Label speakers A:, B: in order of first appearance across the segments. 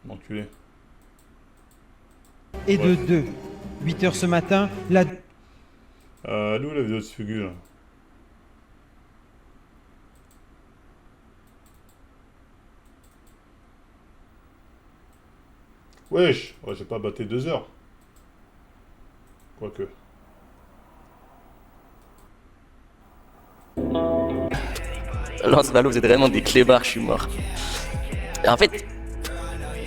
A: Enculé.
B: Et de
A: Ouais.
B: 2. 8 heures ce matin, la...
A: Elle est où la vidéo de Sugu là? Wesh! Ouais, j'ai pas battu 2 heures. Quoique.
C: Lance Valo, vous êtes vraiment des clébards, je suis mort. En fait,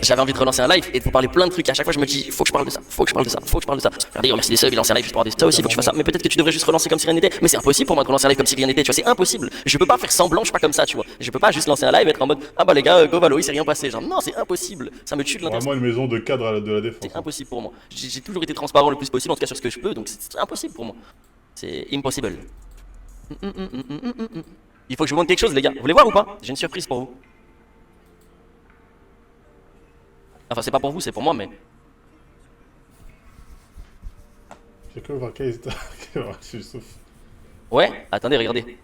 C: j'avais envie de relancer un live et de vous parler plein de trucs. À chaque fois, je me dis, faut que je parle de ça, faut que je parle de ça, faut que je parle de ça. Regardez, merci des subs, il lance un live juste pour parler de ça aussi, faut que je fasse ça. Mais peut-être que tu devrais juste relancer comme si rien n'était. Mais c'est impossible pour moi de relancer un live comme si rien n'était, tu vois, c'est impossible. Je peux pas faire semblant, je suis pas comme ça, tu vois. Je peux pas juste lancer un live et être en mode, ah bah les gars, go Valo, il s'est rien passé. Genre, non, c'est impossible. Ça me tue de l'intérieur.
A: Vraiment une maison de cadre de la défense.
C: C'est impossible pour moi. J'ai toujours été transparent le plus possible, en tout cas sur ce que je peux, donc c'est impossible pour moi. C'est impossible. Il faut que je vous montre quelque chose, les gars. Vous voulez voir ou pas? J'ai une surprise pour vous. Enfin, c'est pas pour vous, c'est pour moi, mais.
A: J'ai que voir Kaïsta. Je souffre.
C: Ouais, attendez, regardez.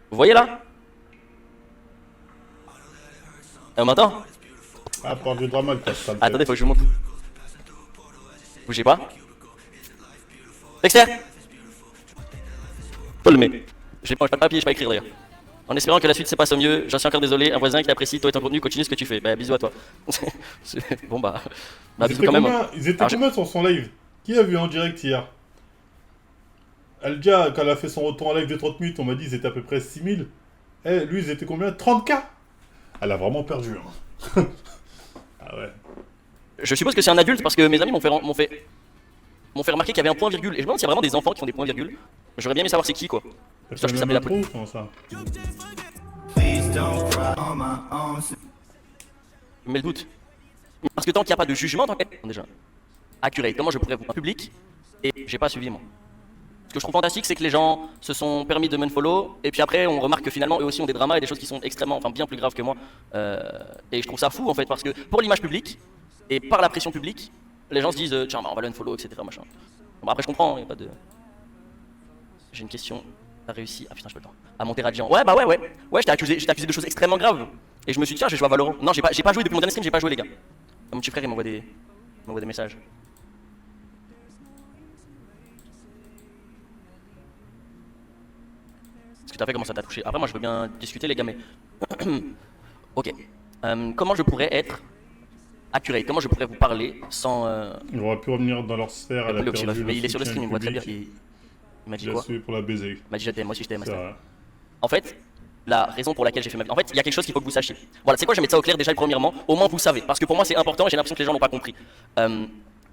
C: Vous voyez là? On m'entend?
A: Ah, parle du drama, quoi.
C: Attendez, faut que je vous montre. Bougez pas. Dexter! Paul, mais. J'ai pas de papier, j'ai pas écrire d'ailleurs. En espérant que la suite se passe au mieux, j'en suis encore désolé. Un voisin qui t'apprécie, toi et ton contenu, continue ce que tu fais. Bah, bisous à toi. Bon, bah. Bah, bisous quand même.
A: Ils étaient
C: Alors,
A: combien sur son live? Qui a vu en direct hier? Aldia, quand elle a fait son retour en live de 30 minutes, on m'a dit ils étaient à peu près 6000. Eh, lui, ils étaient combien? 30K. Elle a vraiment perdu. Hein. Ah ouais.
C: Je suppose que c'est un adulte parce que mes amis m'ont fait remarquer qu'il y avait un point virgule. Et je me demande s'il y a vraiment des enfants qui font des points virgules. J'aurais bien aimé savoir c'est qui quoi.
A: Elle
C: Ça, je
A: fait
C: peux
A: même
C: s'appeler la
A: intro, comment ça?
C: Mais le doute. Parce que tant qu'il n'y a pas de jugement, tant qu'il y a... Déjà. Accurate. Comment je pourrais vous en public et j'ai pas suivi moi. Ce que je trouve fantastique, c'est que les gens se sont permis de m'unfollow et puis après on remarque que finalement eux aussi ont des dramas et des choses qui sont extrêmement, enfin bien plus graves que moi. Et je trouve ça fou en fait parce que pour l'image publique et par la pression publique, les gens se disent tiens bah, on va l'unfollow etc machin. Bon, bah, après je comprends, y a pas de. J'ai une question. T'as réussi, ah putain je peux le temps. À monter radiant. Ouais bah ouais. Ouais j'étais accusé de choses extrêmement graves. Et je me suis dit tiens je vais jouer à Valorant. Non j'ai pas joué depuis mon dernier stream, j'ai pas joué les gars. Mon petit frère il m'envoie des messages. Ce que t'as fait, comment ça t'a touché? Après, moi je veux bien discuter, les gars, mais. Ok. Comment je pourrais être accurate? Comment je pourrais vous parler sans.
A: Il aurait pu revenir dans leur sphère. Elle a perdu le
C: Mais il est sur le
A: soutien
C: stream, il me voit très bien.
A: public.
C: Il m'a dit
A: Il a
C: quoi?
A: suivi pour la baiser.
C: Il m'a dit je t'aime, moi aussi je t'aime.
A: C'est vrai.
C: En fait, la raison pour laquelle j'ai fait ma vie. En fait, il y a quelque chose qu'il faut que vous sachiez. Voilà, c'est quoi? Je vais mettre ça au clair déjà, premièrement. Au moins vous savez. Parce que pour moi c'est important et j'ai l'impression que les gens n'ont pas compris.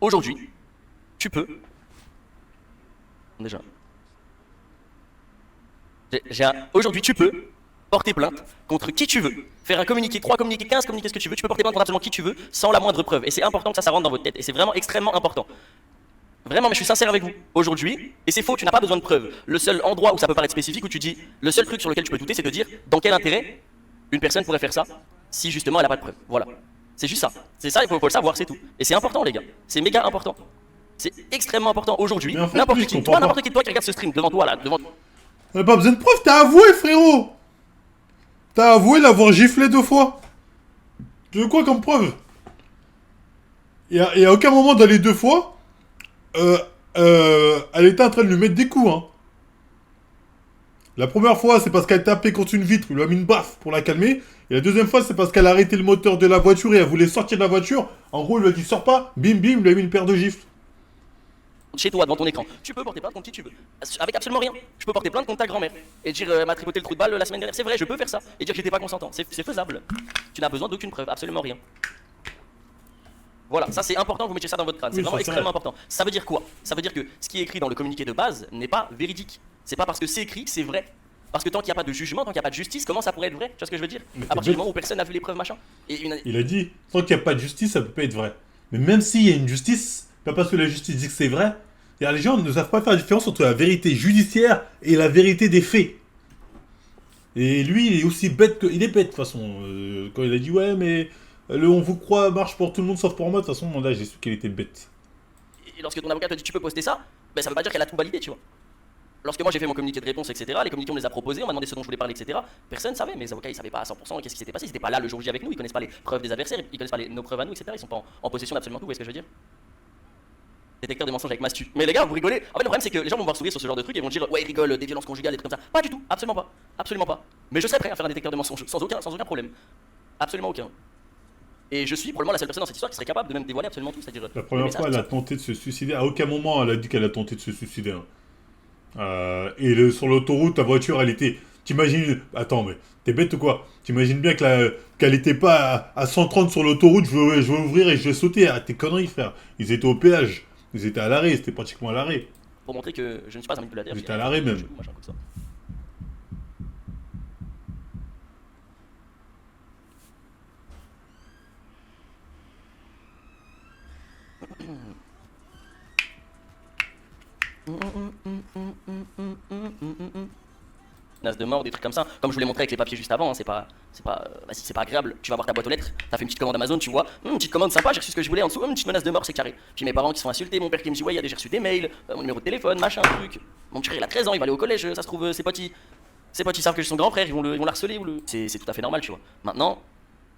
C: Aujourd'hui, tu peux. Déjà. Aujourd'hui, tu peux porter plainte contre qui tu veux, faire un communiqué, 3 communiqués, 15 communiqués, ce que tu veux, tu peux porter plainte contre absolument qui tu veux, sans la moindre preuve. Et c'est important que ça rentre dans votre tête. Et c'est vraiment extrêmement important. Vraiment, mais je suis sincère avec vous. Aujourd'hui, et c'est faux, tu n'as pas besoin de preuves. Le seul endroit où ça peut paraître spécifique, où tu dis, le seul truc sur lequel tu peux douter, c'est de dire dans quel intérêt une personne pourrait faire ça, si justement elle n'a pas de preuve. Voilà. C'est juste ça. C'est ça, il faut le savoir, c'est tout. Et c'est important, les gars. C'est méga important. C'est extrêmement important aujourd'hui.
A: Mais en fait,
C: N'importe
A: lui,
C: qui,
A: je
C: toi,
A: comprends
C: n'importe qui de toi qui regarde ce stream devant toi, là, devant toi.
A: On n'a pas besoin de preuves, t'as avoué, frérot. T'as avoué l'avoir giflé 2 fois. Tu veux quoi comme preuve? Et à aucun moment dans les 2 fois, elle était en train de lui mettre des coups. Hein. La première fois, c'est parce qu'elle tapait contre une vitre, il lui a mis une baffe pour la calmer. Et la deuxième fois, c'est parce qu'elle a arrêté le moteur de la voiture et elle voulait sortir de la voiture. En gros, il lui a dit sors pas, bim bim, il lui a mis une paire de gifles.
C: Chez toi, devant ton écran. Tu peux porter plainte contre qui tu veux. Avec absolument rien. Je peux porter plainte contre ta grand-mère. Et dire, elle m'a tripoté le trou de balle la semaine dernière. C'est vrai, je peux faire ça. Et dire que j'étais pas consentant. C'est faisable. Tu n'as besoin d'aucune preuve, absolument rien. Voilà, ça c'est important que vous mettiez ça dans votre crâne. C'est
A: Oui,
C: vraiment
A: ça, c'est
C: extrêmement
A: vrai.
C: important. Ça veut dire quoi? Ça veut dire que ce qui est écrit dans le communiqué de base n'est pas véridique. C'est pas parce que c'est écrit que c'est vrai. Parce que tant qu'il n'y a pas de jugement, tant qu'il n'y a pas de justice, comment ça pourrait être vrai? Tu vois ce que je veux dire?
A: Mais
C: À
A: t'es
C: partir du
A: bête.
C: moment où personne n'a vu les preuves, machin.
A: Il a dit, tant qu'il n'y a pas de justice, ça peut pas être vrai. Mais même s'il y a une justice, pas parce que la justice dit que c'est vrai, les gens ne savent pas faire la différence entre la vérité judiciaire et la vérité des faits. Et lui, il est aussi bête que... Il est bête, de toute façon. Quand il a dit, ouais, mais le on vous croit marche pour tout le monde sauf pour moi, de toute façon, moi, là, j'ai su qu'il était bête.
C: Et lorsque ton avocat te dit tu peux poster ça, ben ça veut pas dire qu'elle a tout validé, tu vois. Lorsque moi j'ai fait mon communiqué de réponse, etc., les communiqués on me les a proposés, on m'a demandé ce dont je voulais parler, etc. Personne ne savait, mes avocats ils savaient pas à 100% qu'est-ce qui s'était passé, ils étaient pas là le jour J avec nous, ils connaissent pas les preuves des adversaires, ils connaissent pas nos preuves à nous, etc. Ils sont pas en possession d'absolument tout, vous voyez ce que je veux dire? Détecteur de mensonges avec Mastu. Mais les gars, vous rigolez. En fait, le problème c'est que les gens vont me voir sourire sur ce genre de truc et vont dire ouais, ils rigolent, des violences conjugales, des trucs comme ça. Pas du tout, absolument pas. Absolument pas. Mais je serais prêt à faire un détecteur de mensonges sans aucun problème. Absolument aucun. Et je suis probablement la seule personne dans cette histoire qui serait capable de même dévoiler absolument tout, c'est-à-dire.
A: La première fois, elle a tenté de se suicider. À aucun moment, elle a dit qu'elle a tenté de se suicider. Hein. Sur l'autoroute, ta voiture, elle était. T'imagines. Attends, mais t'es bête ou quoi? T'imagines bien qu'elle était pas à 130 sur l'autoroute, je veux ouvrir et je vais sauter. Ah, tes conneries, frère. Ils étaient au péage. Ils étaient à l'arrêt, c'était pratiquement à l'arrêt.
C: Pour montrer que je ne suis pas un manipulateur.
A: Ils étaient à l'arrêt même.
C: Menaces de mort, des trucs comme ça. Comme je vous l'ai montré avec les papiers juste avant, hein, c'est pas agréable. Tu vas voir ta boîte aux lettres, t'as fait une petite commande Amazon, tu vois, une petite commande sympa, j'ai reçu ce que je voulais en dessous, une petite menace de mort, c'est carré. Puis mes parents qui se font insulter, mon père qui me dit ouais, j'ai reçu des mails, mon numéro de téléphone, machin, truc. Mon petit frère il a 13 ans, il va aller au collège, ça se trouve, ses potes ils savent que je suis son grand frère, ils vont l'harceler c'est tout à fait normal, tu vois. Maintenant,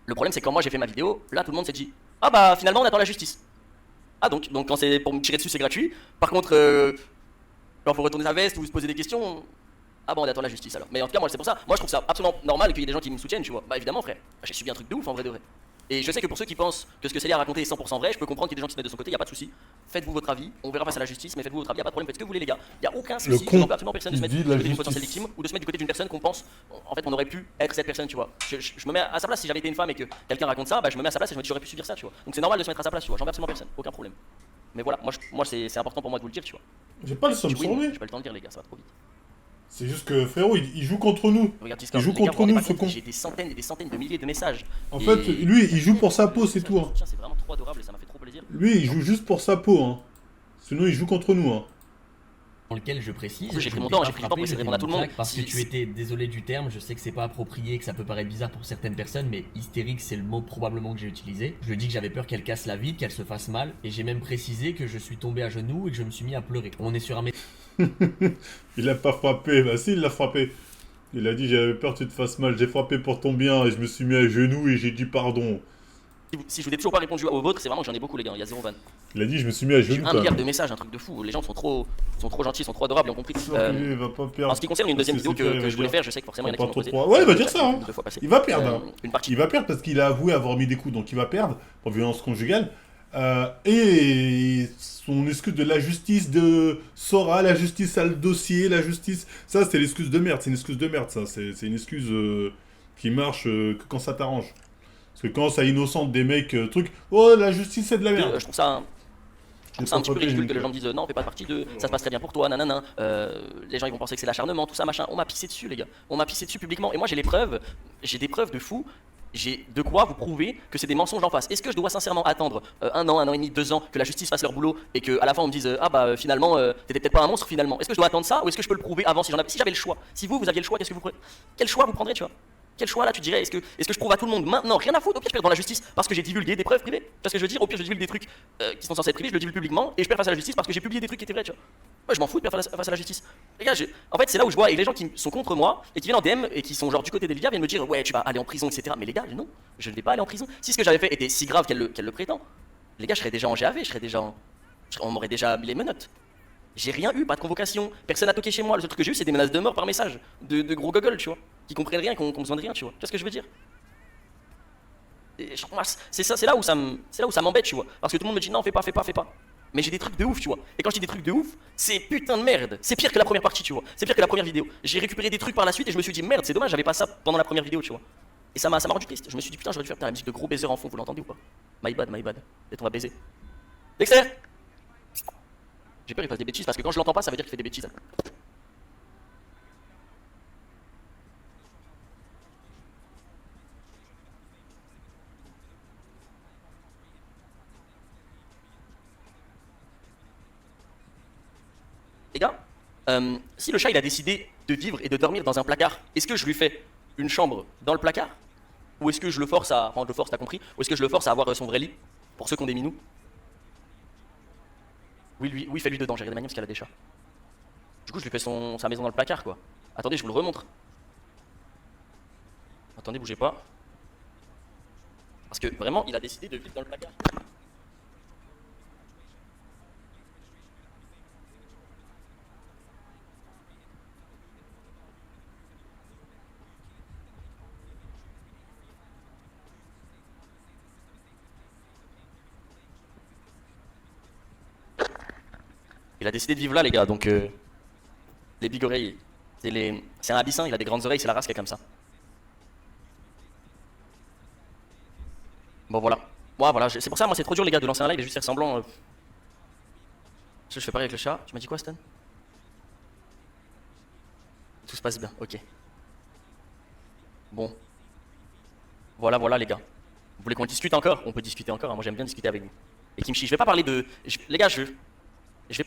C: le problème c'est que quand moi j'ai fait ma vidéo, là tout le monde s'est dit ah bah finalement on attend la justice. Ah donc quand c'est pour me tirer dessus c'est gratuit. Par contre, quand faut retourner sa veste ou se poser des questions. Ah bon, on attend la justice alors. Mais en tout cas, moi c'est pour ça. Moi je trouve ça absolument normal qu'il y ait des gens qui me soutiennent, tu vois. Bah évidemment, frère. J'ai subi un truc de ouf en vrai de vrai. Et je sais que pour ceux qui pensent que ce que Célia a raconté est 100% vrai, je peux comprendre qu'il y a des gens qui se mettent de son côté, y a pas de souci. Faites-vous votre avis, on verra face à la justice, mais faites-vous votre avis, y a pas de problème, faites ce que vous voulez les gars. Y a aucun souci, je n'empêche absolument personne de se mettre du côté d'une potentielle victime ou de se mettre du côté d'une personne qu'on pense en fait on aurait pu être cette personne, tu vois. Je me mets à sa place si j'avais été une femme et que quelqu'un raconte ça, bah je me mets à sa place et je me dis j'aurais pu subir ça, tu vois. Donc c'est normal de se mettre à sa place, tu vois. J'envers absolument personne, aucun problème. Mais voilà, moi c'est important pour moi de vous le dire, tu vois.
A: J'ai pas le somme sur lui.
C: J'ai pas le temps de dire les gars, ça va trop vite.
A: C'est juste que frérot, il joue contre nous.
C: Regarde,
A: Il joue contre nous, ce con.
C: J'ai des centaines et des centaines de milliers de messages.
A: En fait, lui, il joue pour sa peau, c'est tout. Hein.
C: C'est vraiment trop adorable et ça m'a fait trop plaisir.
A: Lui, il joue juste pour sa peau. Hein. Sinon, il joue contre nous. Hein.
D: Dans lequel je précise,
C: j'ai pris mon temps, pour essayer de répondre à tout le monde.
D: Parce que tu étais désolé du terme, je sais que c'est pas approprié, que ça peut paraître bizarre pour certaines personnes, mais hystérique c'est le mot probablement que j'ai utilisé. Je lui ai dit que j'avais peur qu'elle casse la vitre, qu'elle se fasse mal, et j'ai même précisé que je suis tombé à genoux et que je me suis mis à pleurer. On est sur un
A: Il a pas frappé, bah si il l'a frappé. Il a dit j'avais peur que tu te fasses mal, j'ai frappé pour ton bien et je me suis mis à genoux et j'ai dit pardon.
C: Si je vous ai toujours pas répondu au vôtre, c'est vraiment que j'en ai beaucoup les gars, il y a 0 van.
A: Il a dit je me suis mis à genoux.
C: J'ai eu 1 milliard de messages, un truc de fou, les gens sont trop gentils, sont trop adorables, ils ont compris.
A: Il va pas perdre.
C: En ce qui concerne une deuxième vidéo que je voulais faire, je sais que forcément il y en a qui m'ont posé.
A: Ouais, il va dire ça. Hein. Il va perdre.
C: Une partie.
A: Il va perdre parce qu'il a avoué avoir mis des coups, donc il va perdre pour violence conjugale. Et son excuse de la justice de Sora, la justice a le dossier, la justice... Ça, c'est l'excuse de merde, c'est une excuse de merde, ça. C'est une excuse qui marche que quand ça t'arrange. Parce que quand ça innocente des mecs, oh, la justice, c'est de la merde.
C: Je trouve ça... C'est un petit peu ridicule que les gens me disent non, fais pas partie de, ça se passe très bien pour toi, nanana. Les gens ils vont penser que c'est l'acharnement, tout ça, machin. On m'a pissé dessus, les gars. On m'a pissé dessus publiquement. Et moi j'ai les preuves, j'ai des preuves de fou. J'ai de quoi vous prouver que c'est des mensonges en face. Est-ce que je dois sincèrement attendre 1 an et demi, 2 ans que la justice fasse leur boulot et qu'à la fin on me dise ah bah finalement t'étais peut-être pas un monstre finalement. Est-ce que je dois attendre ça ou est-ce que je peux le prouver avant si j'avais le choix? Si vous aviez le choix, quel choix vous prendrez, tu vois? Quel choix là tu dirais? Est-ce que je prouve à tout le monde maintenant? Rien à foutre, au pire je perds dans la justice parce que j'ai divulgué des preuves privées. Parce que je veux dire, au pire je divulgue des trucs qui sont censés être privés, je le divulgue publiquement et je perds face à la justice parce que j'ai publié des trucs qui étaient vrais, tu vois. Moi je m'en fous de perdre face à la justice. Les gars, en fait c'est là où je vois et les gens qui sont contre moi et qui viennent en DM et qui sont genre du côté d'Elvia viennent me dire ouais tu vas aller en prison etc. Mais les gars non, je ne vais pas aller en prison. Si ce que j'avais fait était si grave qu'elle le prétend, les gars je serais déjà en GAV, on m'aurait déjà mis les menottes. J'ai rien eu, pas de convocation, personne n'a toqué chez moi, le seul truc que j'ai eu c'est des menaces de mort par message, de gros gogoles tu vois, qui comprennent rien, qui ont besoin de rien tu vois, tu vois ce que je veux dire? C'est là où ça m'embête tu vois, parce que tout le monde me dit non fais pas. Mais j'ai des trucs de ouf, tu vois. Et quand je dis des trucs de ouf, c'est putain de merde. C'est pire que la première partie, tu vois. C'est pire que la première vidéo. J'ai récupéré des trucs par la suite et je me suis dit merde, c'est dommage, j'avais pas ça pendant la première vidéo, tu vois. Et ça m'a rendu triste. Je me suis dit putain, j'aurais dû faire la musique de gros baiser en fond, vous l'entendez ou pas? My bad. Peut-être on va baiser. Dexter! J'ai peur qu'il fasse des bêtises parce que quand je l'entends pas, ça veut dire qu'il fait des bêtises. Les gars, si le chat il a décidé de vivre et de dormir dans un placard, est-ce que je lui fais une chambre dans le placard? Ou est-ce que je le force à... Enfin, je le force, t'as compris? Ou est-ce que je le force à avoir son vrai lit? Pour ceux qui ont des minous. Oui, fais-lui dedans, j'ai rien de manière parce qu'elle a des chats. Du coup, je lui fais sa maison dans le placard, quoi. Attendez, je vous le remontre. Attendez, bougez pas. Parce que vraiment, il a décidé de vivre dans le placard. Il a décidé de vivre là, les gars, donc les big oreilles. C'est un abyssin, il a des grandes oreilles, c'est la race qui est comme ça. Bon, voilà. Ouais, voilà, c'est pour ça, moi, c'est trop dur, les gars, de lancer un live et juste faire semblant. Je fais pareil avec le chat. Tu m'as dit quoi, Stan? Tout se passe bien, ok. Bon. Voilà, voilà, les gars. Vous voulez qu'on discute encore? On peut discuter encore, hein. Moi, j'aime bien discuter avec vous. Et Kimchi, je vais pas parler de. Les gars, je vais.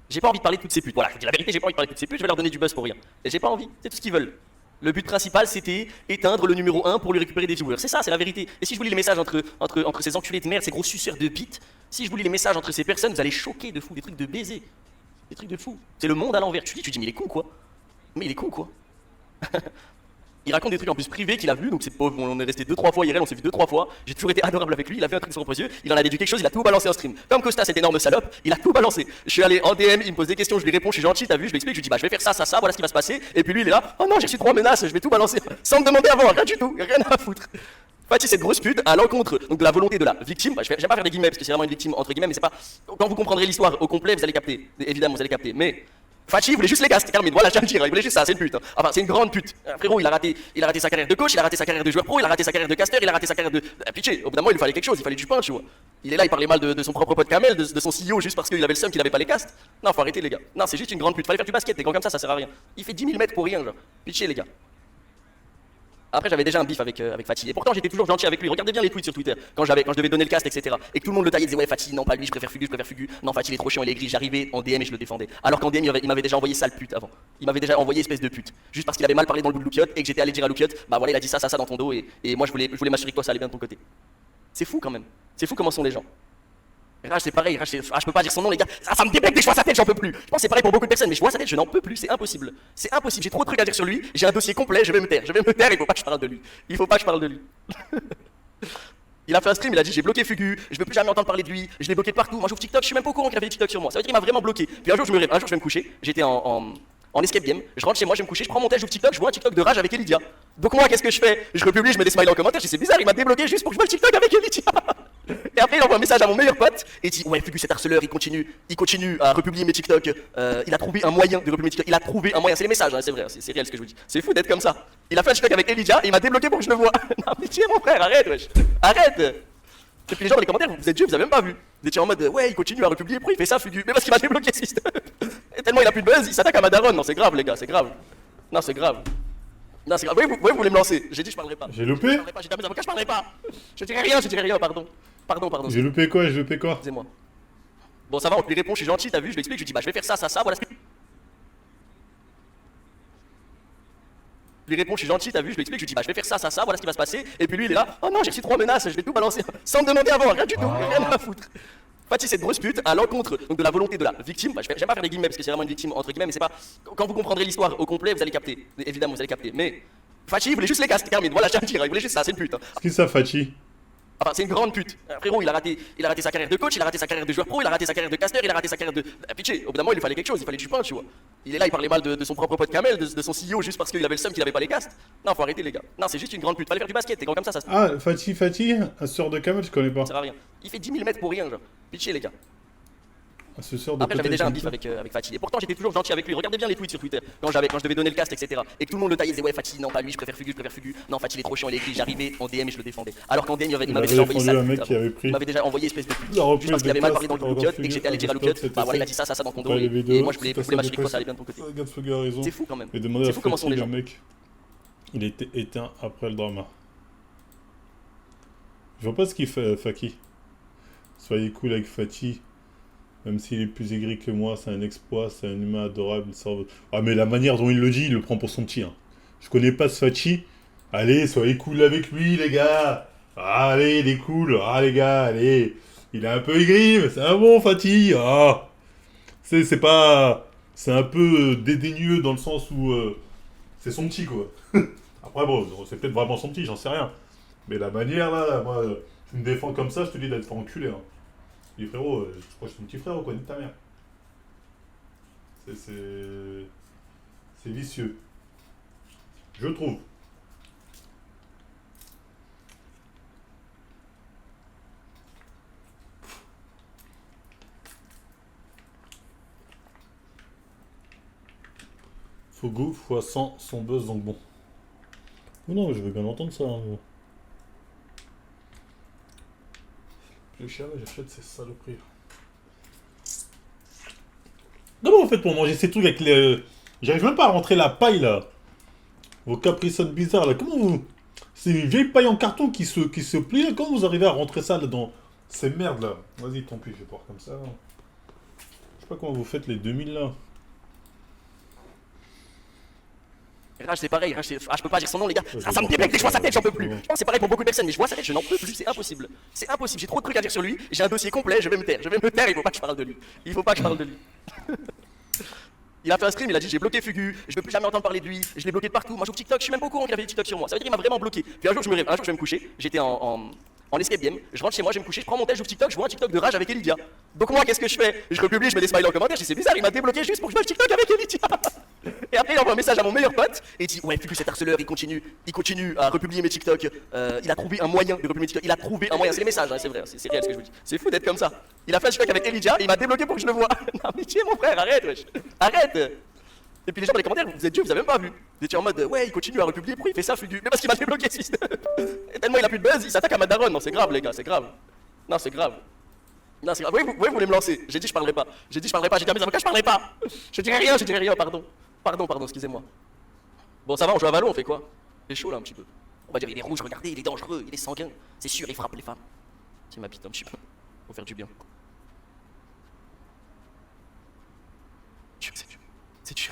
C: J'ai pas envie de parler de toutes ces putes. Voilà, je vous dis la vérité, j'ai pas envie de parler de toutes ces putes, je vais leur donner du buzz pour rien. Et j'ai pas envie, c'est tout ce qu'ils veulent. Le but principal, c'était éteindre le numéro 1 pour lui récupérer des viewers. C'est ça, c'est la vérité. Et si je vous lis les messages entre ces enculés de merde, ces gros suceurs de bites, si je vous lis les messages entre ces personnes, vous allez choquer de fou, des trucs de baiser. Des trucs de fou. C'est le monde à l'envers. Tu dis, mais il est con quoi? Mais il est con quoi? Il raconte des trucs en plus privés qu'il a vu, donc c'est pauvre, on est resté 2-3 fois IRL, on s'est vu 2-3 fois, j'ai toujours été adorable avec lui, il a vu un truc sur ses yeux, il en a déduit quelque chose, il a tout balancé en stream. Comme Costa, cette énorme salope, il a tout balancé. Je suis allé en DM, il me pose des questions, je lui réponds, je suis gentil, t'as vu, je lui explique, je lui dis bah je vais faire ça, ça, ça, voilà ce qui va se passer, et puis lui il est là, oh non j'ai reçu 3 menaces, je vais tout balancer, sans me demander avant, rien du tout, rien à foutre. Fatih, cette grosse pute à l'encontre donc de la volonté de la victime. Bah, j'aime pas faire des guillemets parce que c'est vraiment une victime entre guillemets, mais c'est pas. Quand vous comprendrez l'histoire au complet, vous allez capter. Évidemment, vous allez capter. Mais Fatih voulait juste les gars, c'était terminé. Voilà, je viens de dire, il voulait juste ça, c'est une pute. Hein. Enfin, c'est une grande pute. Frérot, il a raté sa carrière de coach, il a raté sa carrière de joueur pro, il a raté sa carrière de caster, il a raté sa carrière de. Pitché. Au bout d'un moment, il lui fallait quelque chose, il fallait du pain, tu vois. Il est là, il parlait mal de son propre pote Kamel, de son CEO juste parce qu'il avait le seum qu'il avait pas les castes. Non, faut arrêter les gars. Non, c'est juste une grande pute. Fallait faire du basket, des gants comme ça sert à rien. Il fait 10 000 mètres pour rien, genre. Pitché les gars. Après, j'avais déjà un bif avec Fatih. Et pourtant, j'étais toujours gentil avec lui. Regardez bien les tweets sur Twitter. Quand je devais donner le cast, etc. Et que tout le monde le taillait, disait ouais, Fatih, non, pas lui, je préfère Fugu, je préfère Fugu. Non, Fatih, il est trop chiant, il est gris. J'arrivais en DM et je le défendais. Alors qu'en DM, il m'avait déjà envoyé sale pute avant. Il m'avait déjà envoyé espèce de pute. Juste parce qu'il avait mal parlé dans le bout de Lukiot et que j'étais allé dire à Lukiot, bah voilà, il a dit ça, ça, ça dans ton dos. Et moi, je voulais m'assurer que toi, ça allait bien de ton côté. C'est fou quand même. C'est fou comment sont les gens. Rage c'est pareil, Rage je peux pas dire son nom les gars, ça me débecte dès que je vois sa tête, j'en peux plus. Je pense que c'est pareil pour beaucoup de personnes, mais je vois sa tête, je n'en peux plus, c'est impossible. C'est impossible, j'ai trop de trucs à dire sur lui, j'ai un dossier complet, je vais me taire, il faut pas que je parle de lui. Il faut pas que je parle de lui. Il a fait un stream, il a dit j'ai bloqué Fugu, je veux plus jamais entendre parler de lui, je l'ai bloqué de partout, moi j'ouvre TikTok, je suis même pas au courant qu'il a fait des TikTok sur moi. Ça veut dire qu'il m'a vraiment bloqué. Puis un jour je me réveille, un jour je vais me coucher, j'étais en escape game, je rentre chez moi, je vais me coucher, je prends mon tel, j'ouvre TikTok, je vois un TikTok de Rage avec Elidia. Donc moi qu'est-ce que je fais? Je republie, je mets des smileys en commentaire, je dis c'est bizarre, il m'a débloqué juste pour que je vois le TikTok avec Elidia. Et après il envoie un message à mon meilleur pote et il dit ouais Fugu cet harceleur il continue à republier mes TikTok, il a trouvé un moyen de republier mes TikTok, il a trouvé un moyen, c'est les messages, hein, c'est vrai, c'est réel ce que je vous dis. C'est fou d'être comme ça. Il a fait un TikTok avec Elidia et il m'a débloqué pour que je le vois. Non mais tu es mon frère, arrête wesh. Arrête. Et puis les gens dans les commentaires, vous êtes vieux, vous avez même pas vu. Vous étiez en mode ouais il continue à republier, pourquoi il fait ça Fugu? Mais parce qu'il m'a débloqué système. Et tellement il a plus de buzz, il s'attaque à ma daronne. Non c'est grave les gars, c'est grave. Non c'est grave. Non c'est grave, vous voulez me lancer. J'ai dit je parlerai pas.
A: J'ai loupé?
C: J'ai dit à mes avocats je parlerai pas. Je dirai rien, pardon. Pardon.
A: J'ai loupé quoi?
C: Excusez-moi. Bon ça va, on lui répond, je suis gentil, t'as vu, je lui explique, je lui dis bah je vais faire ça, ça, ça, voilà ce que. Je lui réponds, je suis gentil, t'as vu, je lui explique, je lui dis bah je vais faire ça, ça, ça, voilà ce qui va se passer. Et puis lui il est là, oh non j'ai reçu 3 menaces, je vais tout balancer. Sans me demander avant, rien du tout, rien à foutre. Fatih cette grosse pute à l'encontre donc de la volonté de la victime. Bah, j'aime pas faire des guillemets parce que c'est vraiment une victime entre guillemets, mais c'est pas. Quand vous comprendrez l'histoire au complet, vous allez capter. Évidemment, vous allez capter. Mais Fatih voulait juste les castes, termine. Voilà, je tiens à le dire, il voulait juste ça, c'est une pute. Hein.
A: Qu'est-ce que ça, Fatih?
C: Enfin, c'est une grande pute. Frérot, il a raté sa carrière de coach, il a raté sa carrière de joueur pro, il a raté sa carrière de caster, il a raté sa carrière de. Pitché. Au bout d'un moment, il lui fallait quelque chose, il fallait du pain, tu vois. Il est là, il parlait mal de son propre pote Kamel, de son CEO juste parce qu'il avait le seum qu'il avait pas les castes. Non, faut arrêter les gars. Non, c'est juste une grande pute. Fallait faire du basket, t'es grand comme ça se.
A: Ah, Fatih, un sœur de Kamel, je connais pas.
C: Ça sert à rien. Il fait 10 000 mètres pour rien, genre. Pitché les gars.
A: Ce sort de
C: Après j'avais déjà un bif avec Fatih. Et pourtant j'étais toujours gentil avec lui. Regardez bien les tweets sur Twitter. Quand je devais donner le cast, etc. Et que tout le monde le taillait, disait ouais Fatih, non pas lui, je préfère Fugu. Non Fatih il est trop chiant, il est gris. J'arrivais en DM et je le défendais. Alors qu'en DM il m'avait déjà envoyé ça. Il m'avait déjà envoyé espèce de pute. Juste parce qu'il avait mal parlé dans le Lukiot et que j'étais allé dire à Lukiot, bah voilà il a dit ça, ça, ça dans ton dos. Et moi je voulais m'assurer que toi ça allait bien de ton côté. C'est fou quand même. C'est fou comment sont les gens.
A: Mec, il était éteint après le drama. Je vois pas ce qu'il fait Faki. Soyez cool avec Fatih. Même s'il est plus aigri que moi, c'est un exploit, c'est un humain adorable. Ah mais la manière dont il le dit, il le prend pour son petit. Hein. Je connais pas ce Fatih. Allez, soyez cool avec lui les gars. Ah, allez, il est cool. Ah les gars, allez. Il est un peu aigri, mais c'est un bon Fatih. Ah. C'est pas... c'est un peu dédaigneux dans le sens où c'est son petit, quoi. Après, bon, c'est peut-être vraiment son petit, j'en sais rien. Mais la manière, là, moi, tu me défends comme ça, je te dis d'être fait enculer. Hein. Je dis, frérot, je crois que je suis ton petit frère ou quoi, nique ta mère. C'est vicieux. Je trouve. Fogo x 100 son buzz, donc bon. Non, je veux bien entendre ça. Hein. Plus cher, j'achète ces saloperies. Comment vous faites pour manger ces trucs avec les... J'arrive même pas à rentrer la paille, là. Vos capricons bizarres, là. Comment vous... C'est une vieille paille en carton qui se plie, là. Comment vous arrivez à rentrer ça, là, dans ces merdes, là? Vas-y, tant pis, je vais voir comme ça. Je sais pas comment vous faites les 2000, là.
C: Rage, c'est pareil, Rage, je peux pas dire son nom, les gars. Ça me débecte, dès que je vois sa tête, j'en peux plus. Je pense que c'est pareil pour beaucoup de personnes, mais je vois sa tête, je n'en peux plus, c'est impossible. C'est impossible, j'ai trop de trucs à dire sur lui, j'ai un dossier complet, je vais me taire, il faut pas que je parle de lui. Il faut pas que je parle de lui. Il a fait un stream, il a dit j'ai bloqué Fugu, je veux plus jamais entendre parler de lui, je l'ai bloqué de partout. Moi, je joue TikTok, je suis même pas au courant qu'il avait des TikTok sur moi. Ça veut dire qu'il m'a vraiment bloqué. Puis un jour, je me réveille, je vais me coucher, j'étais en escape game, je rentre chez moi, je vais me coucher, je prends mon tel, j'ouvre TikTok, je vois un TikTok de Rage avec Elidia. Donc moi, qu'est-ce que je fais? Je republie, je mets des smileys en commentaire, je dis c'est bizarre, il m'a débloqué juste pour que je fasse TikTok avec Elidia. Et après, il envoie un message à mon meilleur pote et il dit ouais, Fugu, cet harceleur, il continue à republier mes TikTok. Il a trouvé un moyen de republier mes TikTok. Il a trouvé un moyen, c'est les messages, hein, c'est vrai, c'est réel ce que je vous dis. C'est fou d'être comme ça. Il a fait un TikTok avec Elidia et il m'a débloqué pour que je le voie. Non, mais tu es mon frère, arrête, wesh. Arrête. Et puis les gens dans les commentaires, vous êtes Dieu, vous avez même pas vu. Vous étiez en mode ouais, il continue à republier, pourquoi il fait ça, Fugu? Mais parce qu'il m'a débloqué, et tellement il a plus de buzz, il s'attaque à ma daronne. Non, c'est grave, les gars, c'est grave. Non, c'est grave. Non, c'est grave. Vous voulez me lancer. J'ai dit je parlerai pas. J'ai dit à mes avocats je parlerai pas. Je dirai rien, pardon. Pardon, excusez-moi. Bon, ça va, on joue à Valo, on fait quoi? C'est chaud là un petit peu. On va dire il est rouge, regardez, il est dangereux, il est sanguin. C'est sûr, il frappe les femmes. C'est ma bite un petit peu. Faut faire du bien. C'est dur.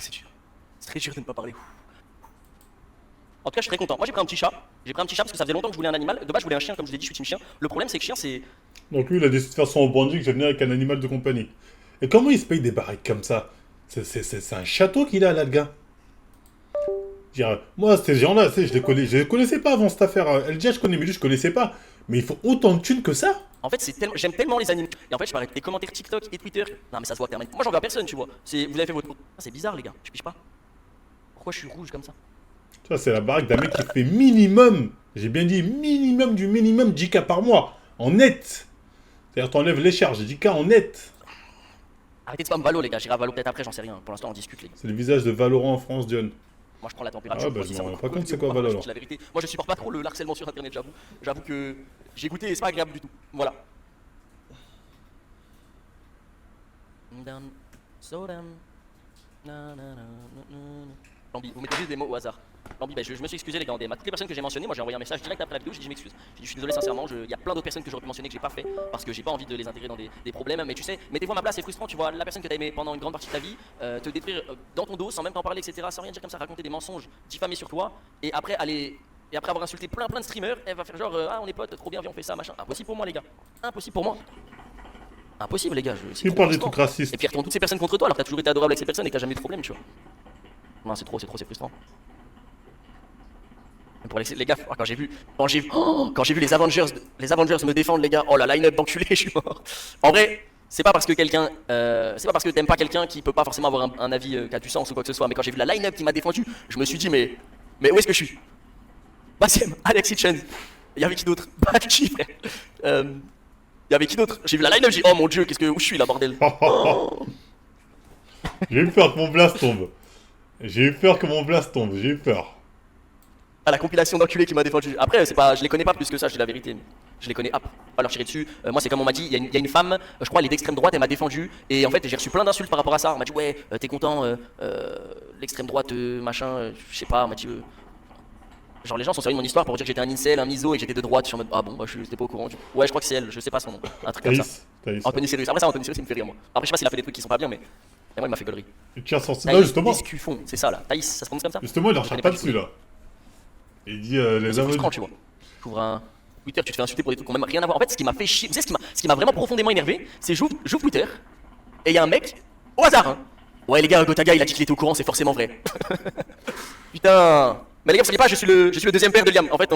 C: C'est très dur de ne pas parler. En tout cas, je suis très content. Moi, j'ai pris un petit chat. Parce que ça faisait longtemps que je voulais un animal. De base, je voulais un chien, comme je vous l'ai dit, je suis team chien. Le problème, c'est que chien, c'est.
A: Donc lui, il a décidé de faire son branding, je vais venir avec un animal de compagnie. Et comment il se paye des baraques comme ça? C'est un château qu'il a, là, le gars. Moi, ces gens-là, je les connaissais pas avant cette affaire. LG, je connais, mais lui, je connaissais pas. Mais il faut autant de thunes que ça?
C: En fait, j'aime tellement les animaux. Et en fait, je parle avec les commentaires TikTok et Twitter. Non, mais ça se voit clairement. Moi, j'en veux à personne, tu vois. Vous avez fait votre. Ah, c'est bizarre, les gars. Je piche pas. Pourquoi je suis rouge comme ça?
A: Tu vois, c'est la baraque d'un mec qui fait minimum, j'ai bien dit minimum du minimum 10K par mois. En net. C'est-à-dire, t'enlèves les charges, 10K en net.
C: Arrêtez de spam Valo, les gars. J'irai à Valo peut-être après, j'en sais rien. Pour l'instant, on discute, les gars.
A: C'est le visage de Valorant en France, Dion.
C: Moi, je prends la température.
A: Ah, bah, je m'en rends pas compte, c'est quoi Valorant?
C: La vérité. Moi, je supporte pas trop le harcèlement sur internet, j'avoue. J'avoue que j'ai goûté et c'est pas agréable du tout. Voilà. Lambi, vous mettez juste des mots au hasard. Lambi, je me suis excusé les gars en DM. À toutes les personnes que j'ai mentionnées, moi j'ai envoyé un message direct après la vidéo, j'ai dit je m'excuse. J'ai dit je suis désolé sincèrement, il y a plein d'autres personnes que j'aurais pu mentionner que j'ai pas fait parce que j'ai pas envie de les intégrer dans des problèmes. Mais tu sais, mettez-vous à ma place, c'est frustrant, tu vois, la personne que t'as aimé pendant une grande partie de ta vie, te détruire dans ton dos sans même t'en parler, etc. Sans rien dire comme ça, raconter des mensonges, diffamer sur toi et après après avoir insulté plein de streamers, elle va faire genre ah on est potes, trop bien, viens on fait ça, machin. Impossible pour moi les gars. Impossible pour moi. Impossible les gars.
A: Tu parles des trucs racistes.
C: Et puis retourne toutes ces personnes contre toi alors que t'as toujours été adorable avec ces personnes et que t'as jamais eu de problème, tu vois. Non, c'est frustrant. Pour les gars, quand j'ai vu les Avengers me défendre les gars, oh la line-up d'enculé, je suis mort. En vrai, c'est pas parce que t'aimes pas quelqu'un qui peut pas forcément avoir un avis qui a du sens ou quoi que ce soit, mais quand j'ai vu la line-up qui m'a défendu, je me suis dit mais où est-ce que je suis? Bassem, Alex Hitchens, il y avait qui d'autre? Bakchi frère. Il y avait qui d'autre? J'ai vu la line-up, j'ai dit oh mon dieu, où je suis là bordel?
A: J'ai eu peur que mon blast tombe. J'ai eu peur.
C: Ah, la compilation d'enculés qui m'a défendu. Après, je les connais pas plus que ça, je dis la vérité. Je les connais pas. Alors tirer dessus. Moi, c'est comme on m'a dit, il y a une femme, je crois, elle est d'extrême droite, elle m'a défendu. Et en fait, j'ai reçu plein d'insultes par rapport à ça. On m'a dit, ouais, t'es content, l'extrême droite, machin, je sais pas, on m'a dit. Genre, les gens sont sérieux de mon histoire pour dire que j'étais un incel, un miso et que j'étais de droite. Je suis en mode, ah bon, j'étais pas au courant. Ouais, je crois que c'est elle, je sais pas son nom. Un truc comme ça. Anthony Sirius. Après, ça, Anthony Sirius, il me fait rire, moi. Après, je sais pas s'il a fait des trucs qui sont pas bien, mais. Et moi, il m'a fait gaulerie.
A: Tu as sorti là, justement.
C: C'est ça, là. Thaïs, ça se prononce comme ça?
A: Justement, il en recherche pas dessus, là. Il dit les
C: avocats. Tu vois. J'ouvre un Twitter, tu te fais insulter pour des trucs qui n'ont même rien à voir. En fait, ce qui m'a fait chier, vous savez ce qui m'a vraiment profondément énervé, c'est j'ouvre Twitter et il y a un mec, au hasard, hein, Ouais les gars, Gotaga il a dit qu'il était au courant, c'est forcément vrai. Putain. Mais les gars, vous savez pas, je suis le deuxième père de Liam. En fait,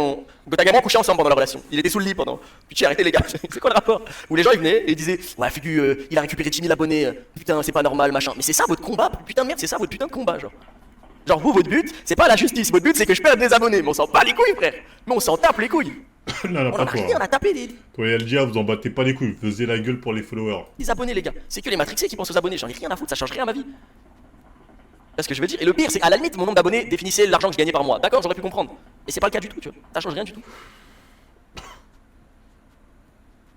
C: Gotaga et moi on couchait ensemble pendant la relation. Il était sous le lit pendant. Putain, arrêtez les gars, c'est quoi le rapport? Où les gens ils venaient et ils disaient, ouais, Fugu, il a récupéré 10 000 abonnés, putain, c'est pas normal, machin. Mais c'est ça votre combat, putain de merde, c'est ça votre putain de combat, genre. Genre, vous, votre but, c'est pas la justice, votre but c'est que je perde des abonnés. Mais on s'en bat les couilles, frère. Mais on s'en tape les couilles.
A: Non, non,
C: On
A: pas
C: a
A: toi.
C: rien, on a tapé
A: Toi et LGA, vous en battez pas les couilles, vous faisiez la gueule pour les followers.
C: des abonnés, les gars. C'est que les matrixés qui pensent aux abonnés, j'en ai rien à foutre, ça change rien à ma vie. C'est ce que je veux dire. Et le pire, c'est à la limite, mon nombre d'abonnés définissait l'argent que je gagnais par mois. D'accord, j'aurais pu comprendre. Mais c'est pas le cas du tout, tu vois. Ça change rien du tout.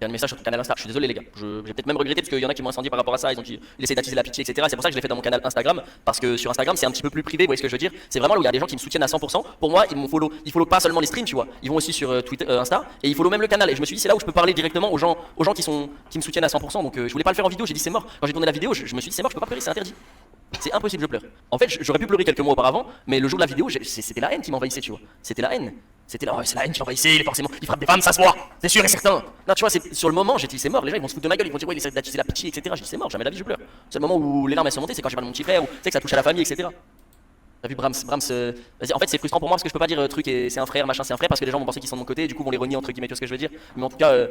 C: Il y a un message sur ton canal Insta. Je suis désolé, les gars. J'ai peut-être même regretté parce qu'il y en a qui m'ont incendié par rapport à ça. Ils ont dit, ils essaient d'attiser la pitié, etc. C'est pour ça que je l'ai fait dans mon canal Instagram. Parce que sur Instagram, c'est un petit peu plus privé. Vous voyez ce que je veux dire? C'est vraiment là où il y a des gens qui me soutiennent à 100%. Pour moi, ils follow pas seulement les streams, tu vois. Ils vont aussi sur Twitter, Insta. Et ils follow même le canal. Et je me suis dit, c'est là où je peux parler directement aux gens qui me soutiennent à 100%. Donc je voulais pas le faire en vidéo. J'ai dit, c'est mort. Quand j'ai tourné la vidéo, je me suis dit, c'est mort, je peux pas pleurer, c'est interdit. C'est impossible, je pleure. En fait, j'aurais pu pleurer quelques mois auparavant, mais le jour de la vidéo, c'était la haine qui m'envahissait, tu vois. C'était la haine. C'était là, ouais, c'est la haine qui m'envahissait, forcément. Il frappe des femmes, ça se voit. C'est sûr et certain. Non, tu vois, sur le moment, j'ai dit, c'est mort. Les gens, ils vont se foutre de ma gueule, ils vont dire, ouais, il essaie d'attiser la pitié, etc. J'ai dit, c'est mort, jamais de la vie, je pleure. C'est le moment où les larmes, elles sont montées, c'est quand j'ai parlé de mon petit frère, ou tu sais que ça touche à la famille, etc. T'as vu Brahms, vas-y, en fait, c'est frustrant pour moi parce que je peux pas dire truc et c'est un frère, machin, c'est un frère, parce que les gens vont penser qu'ils sont de mon côté, du coup, vont les renier, entre guillemets, tu vois ce que je veux dire. Mais en tout cas,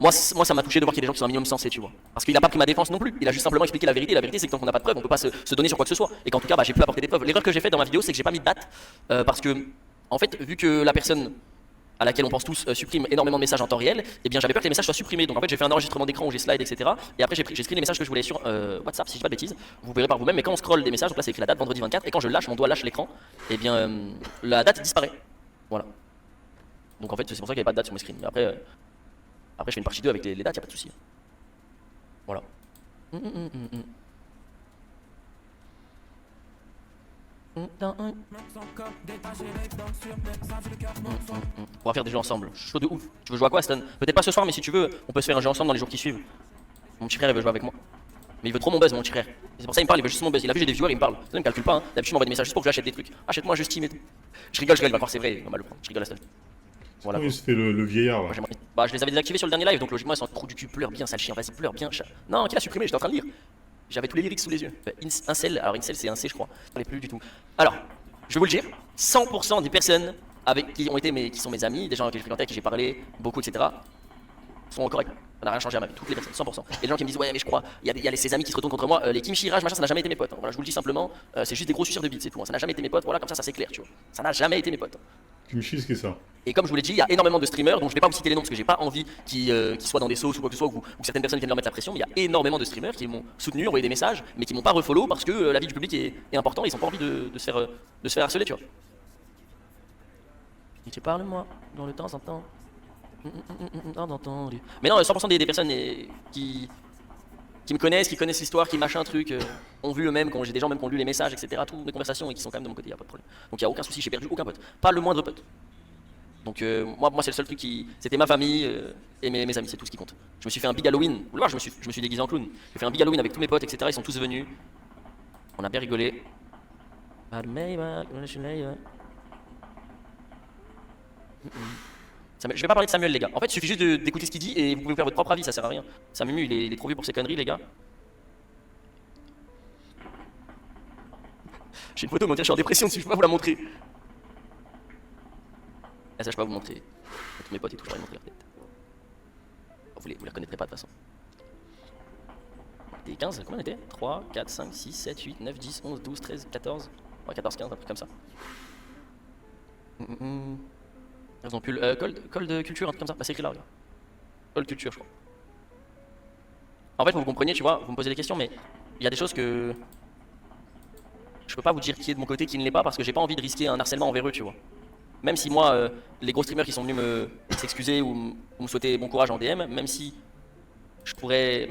C: moi, ça m'a touché de voir qu'il y a des gens qui sont un minimum sensés, tu vois. Parce qu'il a pas pris ma défense non plus. Il a juste simplement expliqué la vérité. La vérité, c'est que tant qu'on n'a pas de preuves, on peut pas se donner sur quoi que ce soit. Et qu'en tout cas, bah, j'ai pu apporter des preuves. L'erreur que j'ai faite dans ma vidéo, c'est que j'ai pas mis de date. Parce que, en fait, vu que la personne à laquelle on pense tous supprime énormément de messages en temps réel, eh bien j'avais peur que les messages soient supprimés. Donc en fait, j'ai fait un enregistrement d'écran où j'ai slide, etc. Et après, j'ai screen les messages que je voulais sur WhatsApp, si je dis pas de bêtises. Vous verrez par vous-même. Mais quand on scrolle des messages, donc là, c'est écrit la date vendredi 24. Et quand je lâche, mon doigt lâche l'écran, eh bien la date disparaît. Voilà. Donc en fait, c'est pour ça qu'il n'y avait pas de date sur mes screens. Mais après, je fais une partie 2 avec les dates, y'a pas de souci. Voilà. On va faire des jeux ensemble. Je suis chaud de ouf. Tu veux jouer à quoi, Aston? Peut-être pas ce soir, mais si tu veux, on peut se faire un jeu ensemble dans les jours qui suivent. Mon petit frère, il veut jouer avec moi. Mais il veut trop mon buzz, mon petit frère. C'est pour ça qu'il me parle, il veut juste mon buzz. Il a vu, j'ai des viewers, il me parle. Ça, il me calcule pas, hein. D'habitude, il m'envoie des messages juste pour que j'achète des trucs. Achète-moi juste Steam et tout. Je rigole, il va croire c'est vrai, on va le prendre. Je rigole, Aston. Voilà.
A: Oui, il se fait le vieillard là.
C: Bah, je les avais désactivés sur le dernier live, donc logiquement, ils sont trop du cul. Pleure bien, sale chien, vas-y, pleure bien, chat. Non, qui l'a supprimé? J'étais en train de lire. J'avais tous les lyrics sous les yeux. Incel, alors Incel, c'est un C, je crois. Je parlais plus du tout. Alors, je vais vous le dire, 100% des personnes qui sont mes amis, des gens que j'ai fréquentés, à qui j'ai parlé, beaucoup, etc., sont corrects. Ça n'a rien changé à ma vie, toutes les personnes, 100%. Et les gens qui me disent, ouais, mais je crois, il y a ces amis qui se retournent contre moi, les Kim Raj, machin, ça n'a jamais été mes potes. Voilà, je vous le dis simplement, c'est juste des gros suceurs de bite, c'est tout. Ça n'a jamais été mes potes, voilà, comme ça c'est clair, tu vois. Ça n'a jamais été mes potes.
A: Kimchi, c'est ça.
C: Et comme je vous l'ai dit, il y a énormément de streamers, donc je vais pas vous citer les noms parce que j'ai pas envie qu'ils soient dans des sauces ou quoi que ce soit, ou que certaines personnes viennent leur mettre la pression, mais il y a énormément de streamers qui m'ont soutenu, envoyé des messages, mais qui m'ont pas refollow parce que la vie du public est importante et ils ont pas envie de se faire harceler, tu vois. Et tu parles moi, dans le temps en temps. Mais non, 100% des personnes qui me connaissent, qui connaissent l'histoire, qui machin truc, ont vu eux-mêmes, j'ai des gens même qui ont lu les messages, etc., toutes mes conversations et qui sont quand même de mon côté, y a pas de problème. Donc y a aucun souci, j'ai perdu aucun pote, pas le moindre pote. Donc moi c'est le seul truc c'était ma famille et mes amis, c'est tout ce qui compte. Je me suis fait un big Halloween, vous voulez voir, je me suis déguisé en clown. J'ai fait un big Halloween avec tous mes potes, etc., ils sont tous venus. On a bien rigolé. Je vais pas parler de Samuel, les gars. En fait, il suffit juste d'écouter ce qu'il dit et vous pouvez faire votre propre avis, ça sert à rien. Samuel, il est trop vieux pour ses conneries, les gars. J'ai une photo, mais on dirait que je suis en dépression dessus, je peux pas vous la montrer. Ah, ça, je peux pas vous montrer. Tous mes potes et tout, je vais montrer leur tête. Vous les reconnaîtrez pas de toute façon. T'es 15, combien on était? 3, 4, 5, 6, 7, 8, 9, 10, 11, 12, 13, 14. Ouais, 14, 15, un truc comme ça. Ils ont pu le col de culture, un truc comme ça. Bah, c'est écrit là, regarde. Col culture, je crois. En fait, vous compreniez, tu vois, vous me posez des questions, mais il y a des choses que je peux pas vous dire qui est de mon côté, qui ne l'est pas, parce que j'ai pas envie de risquer un harcèlement envers eux, tu vois. Même si moi, les gros streamers qui sont venus s'excuser ou me souhaiter bon courage en DM, même si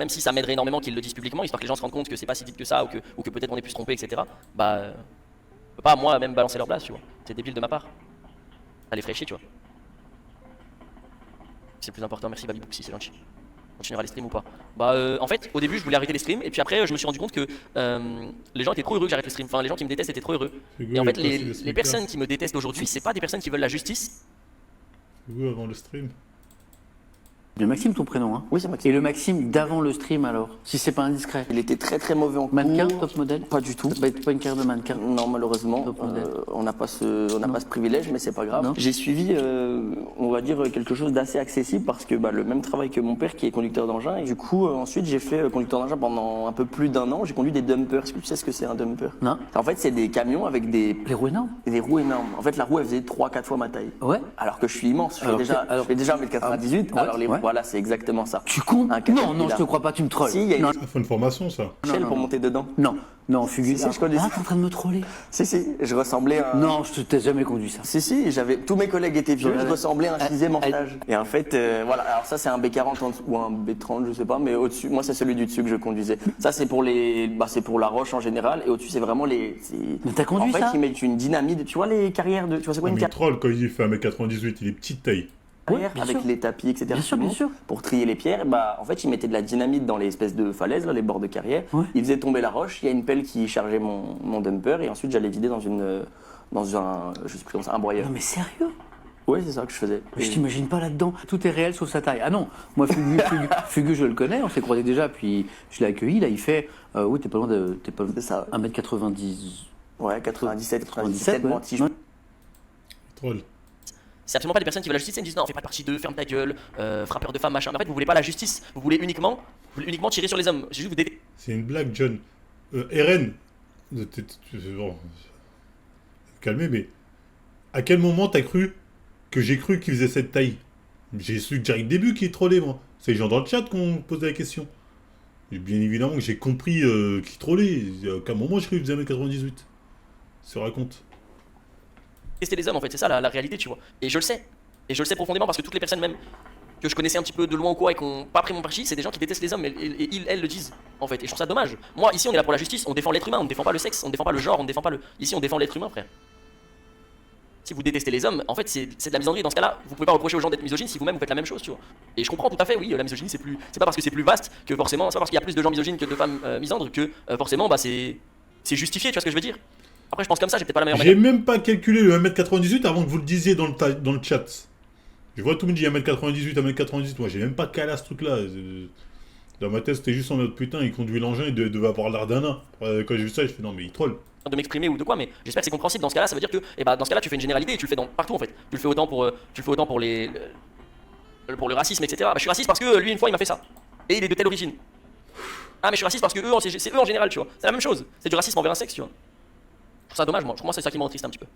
C: ça m'aiderait énormément qu'ils le disent publiquement, histoire que les gens se rendent compte que c'est pas si vite que ça, ou que peut-être on ait pu se tromper, etc. Bah, je peux pas moi même balancer leur place, tu vois. C'est débile de ma part. Ça les ferait chier, tu vois. C'est le plus important, merci Baby Booksy, c'est gentil. Continuera les streams ou pas? Bah en fait au début je voulais arrêter les streams et puis après je me suis rendu compte que les gens étaient trop heureux que j'arrête les streams. Enfin les gens qui me détestent étaient trop heureux. Et en fait les personnes qui me détestent aujourd'hui, c'est pas des personnes qui veulent la justice.
A: C'est vous avant le stream.
E: Le Maxime, ton prénom, hein?
C: Oui, c'est Maxime.
E: Et le Maxime d'avant le stream, alors? Si c'est pas indiscret.
C: Il était très très mauvais en
E: Mannequin,
C: cours.
E: top modèle?
C: Pas du tout.
E: Pas une carrière de mannequin?
C: Non, malheureusement,
E: Top modèle.
C: on n'a pas ce privilège, mais c'est pas grave.
E: Non.
C: J'ai suivi, on va dire, quelque chose d'assez accessible parce que le même travail que mon père qui est conducteur d'engin. Et du coup, ensuite, j'ai fait conducteur d'engin pendant un peu plus d'1 an. J'ai conduit des dumpers. Est-ce que tu sais ce que c'est un dumper?
E: Non.
C: En fait, c'est des camions avec des
E: Les roues énormes?
C: roues énormes. En fait, la roue, elle faisait 3-4 fois ma taille.
E: Ouais.
C: Alors que je suis immense. Je fais
E: Alors
C: déjà,
E: que- alors-
C: je fais déjà 1m98.
E: Ouais,
C: Alors,
E: ouais.
C: voilà, c'est exactement ça.
E: Tu comptes?
C: Un
E: Non, non, je
C: Caterpillar.
E: te crois pas, tu me trolles.
C: Si, il y a une
E: Non,
A: Ça fait une formation, ça.
C: échelle
E: non,
C: pour
E: non.
C: monter dedans.
E: non, Fugus.
C: Si, je connais.
E: Ah, t'es en train de me troller?
C: Si, je ressemblais à un...
E: Non, je t'ai jamais conduit ça.
C: Si, tous mes collègues étaient vieux, je ressemblais à un 6e en stage. Et en fait, voilà, alors ça c'est un B40 ou un B30, je sais pas, mais au-dessus, moi c'est celui du dessus que je conduisais. Ça c'est pour c'est pour la roche en général, et au-dessus c'est vraiment
E: Mais t'as conduit
C: en fait,
E: ça?
C: ils mettent une dynamite, tu vois les carrières tu vois c'est quoi
A: Ah,
C: une
A: mais il troll quand il fait 1m98, il est petite taille.
C: carrière
E: bien
C: avec
E: sûr.
C: les tapis, etc.
E: Bien sûr, bien sûr.
C: Pour trier les pierres, en fait, ils mettaient de la dynamite dans les espèces de falaises, là, les bords de carrière.
E: Ouais.
C: Ils faisaient tomber la roche, il y a une pelle qui chargeait mon dumper, et ensuite j'allais vider dans un, je sais plus comment ça, un broyeur.
E: Non, mais sérieux?
C: Ouais, c'est ça que je faisais.
E: Mais je t'imagine pas là-dedans. Tout est réel sauf sa taille. Ah non, moi Fugu, je le connais, on s'est croisés déjà, puis je l'ai accueilli. Là, il fait. Oui, t'es pas loin de. T'es pas loin de
C: C'est ça.
E: 1m90.
C: Ouais, 97, 97,
E: ouais.
C: bon, si je-
E: Ouais.
A: Troll.
C: C'est absolument pas des personnes qui veulent la justice, ils me disent non, fais pas partie d'eux, ferme ta gueule, frappeur de femmes, machin. Mais en fait, vous voulez pas la justice, vous voulez uniquement tirer sur les hommes. J'ai juste vous détestez.
A: C'est une blague, John. RN. Bon, calmez, mais à quel moment t'as cru que j'ai cru qu'il faisait cette taille? J'ai su direct le début qu'il trollait, moi. C'est les gens dans le chat qu'on posait la question. Et bien évidemment que j'ai compris qu'il trollait. À aucun moment je cru qu'il faisait 1m98. Se raconte.
C: les hommes en fait, c'est ça la réalité, tu vois. Et je le sais. Et je le sais profondément parce que toutes les personnes même que je connaissais un petit peu de loin ou quoi et qui n'ont pas pris mon parti, c'est des gens qui détestent les hommes et elles le disent en fait. Et je trouve ça dommage. Moi ici on est là pour la justice, on défend l'être humain, on ne défend pas le sexe, on ne défend pas le genre, on ne défend pas le... Ici on défend l'être humain, frère. Si vous détestez les hommes, en fait c'est de la misandrie. Dans ce cas-là, vous pouvez pas reprocher aux gens d'être misogynes si vous-même vous faites la même chose, tu vois. Et je comprends tout à fait, oui, la misogynie c'est pas parce que c'est plus vaste que forcément, c'est pas parce qu'il y a plus de gens misogynes que de femmes misandres que forcément c'est justifié, tu vois ce que je veux dire. Après je pense comme ça, j'ai peut-être pas la meilleure
A: J'ai
C: manière.
A: même pas calculé le 1m98 avant que vous le disiez dans le chat. Je vois tout le monde dit 1m98, 1m98. Moi j'ai même pas calé à ce truc-là. Dans ma tête c'était juste en mode putain, il conduit l'engin, il devait avoir l'air d'un nain. Quand j'ai vu ça, je fais non mais il troll.
C: De m'exprimer ou de quoi, mais j'espère que c'est compréhensible. Dans ce cas-là, ça veut dire que, dans ce cas-là, tu fais une généralité et tu le fais partout en fait. Tu le fais autant pour le racisme, etc. Je suis raciste parce que lui une fois il m'a fait ça et il est de telle origine. Ah mais je suis raciste parce que c'est eux en général, tu vois. C'est la même chose. C'est du racisme envers un sexe, tu vois. Je trouve ça dommage, moi. Je trouve c'est ça qui me rend triste un petit peu.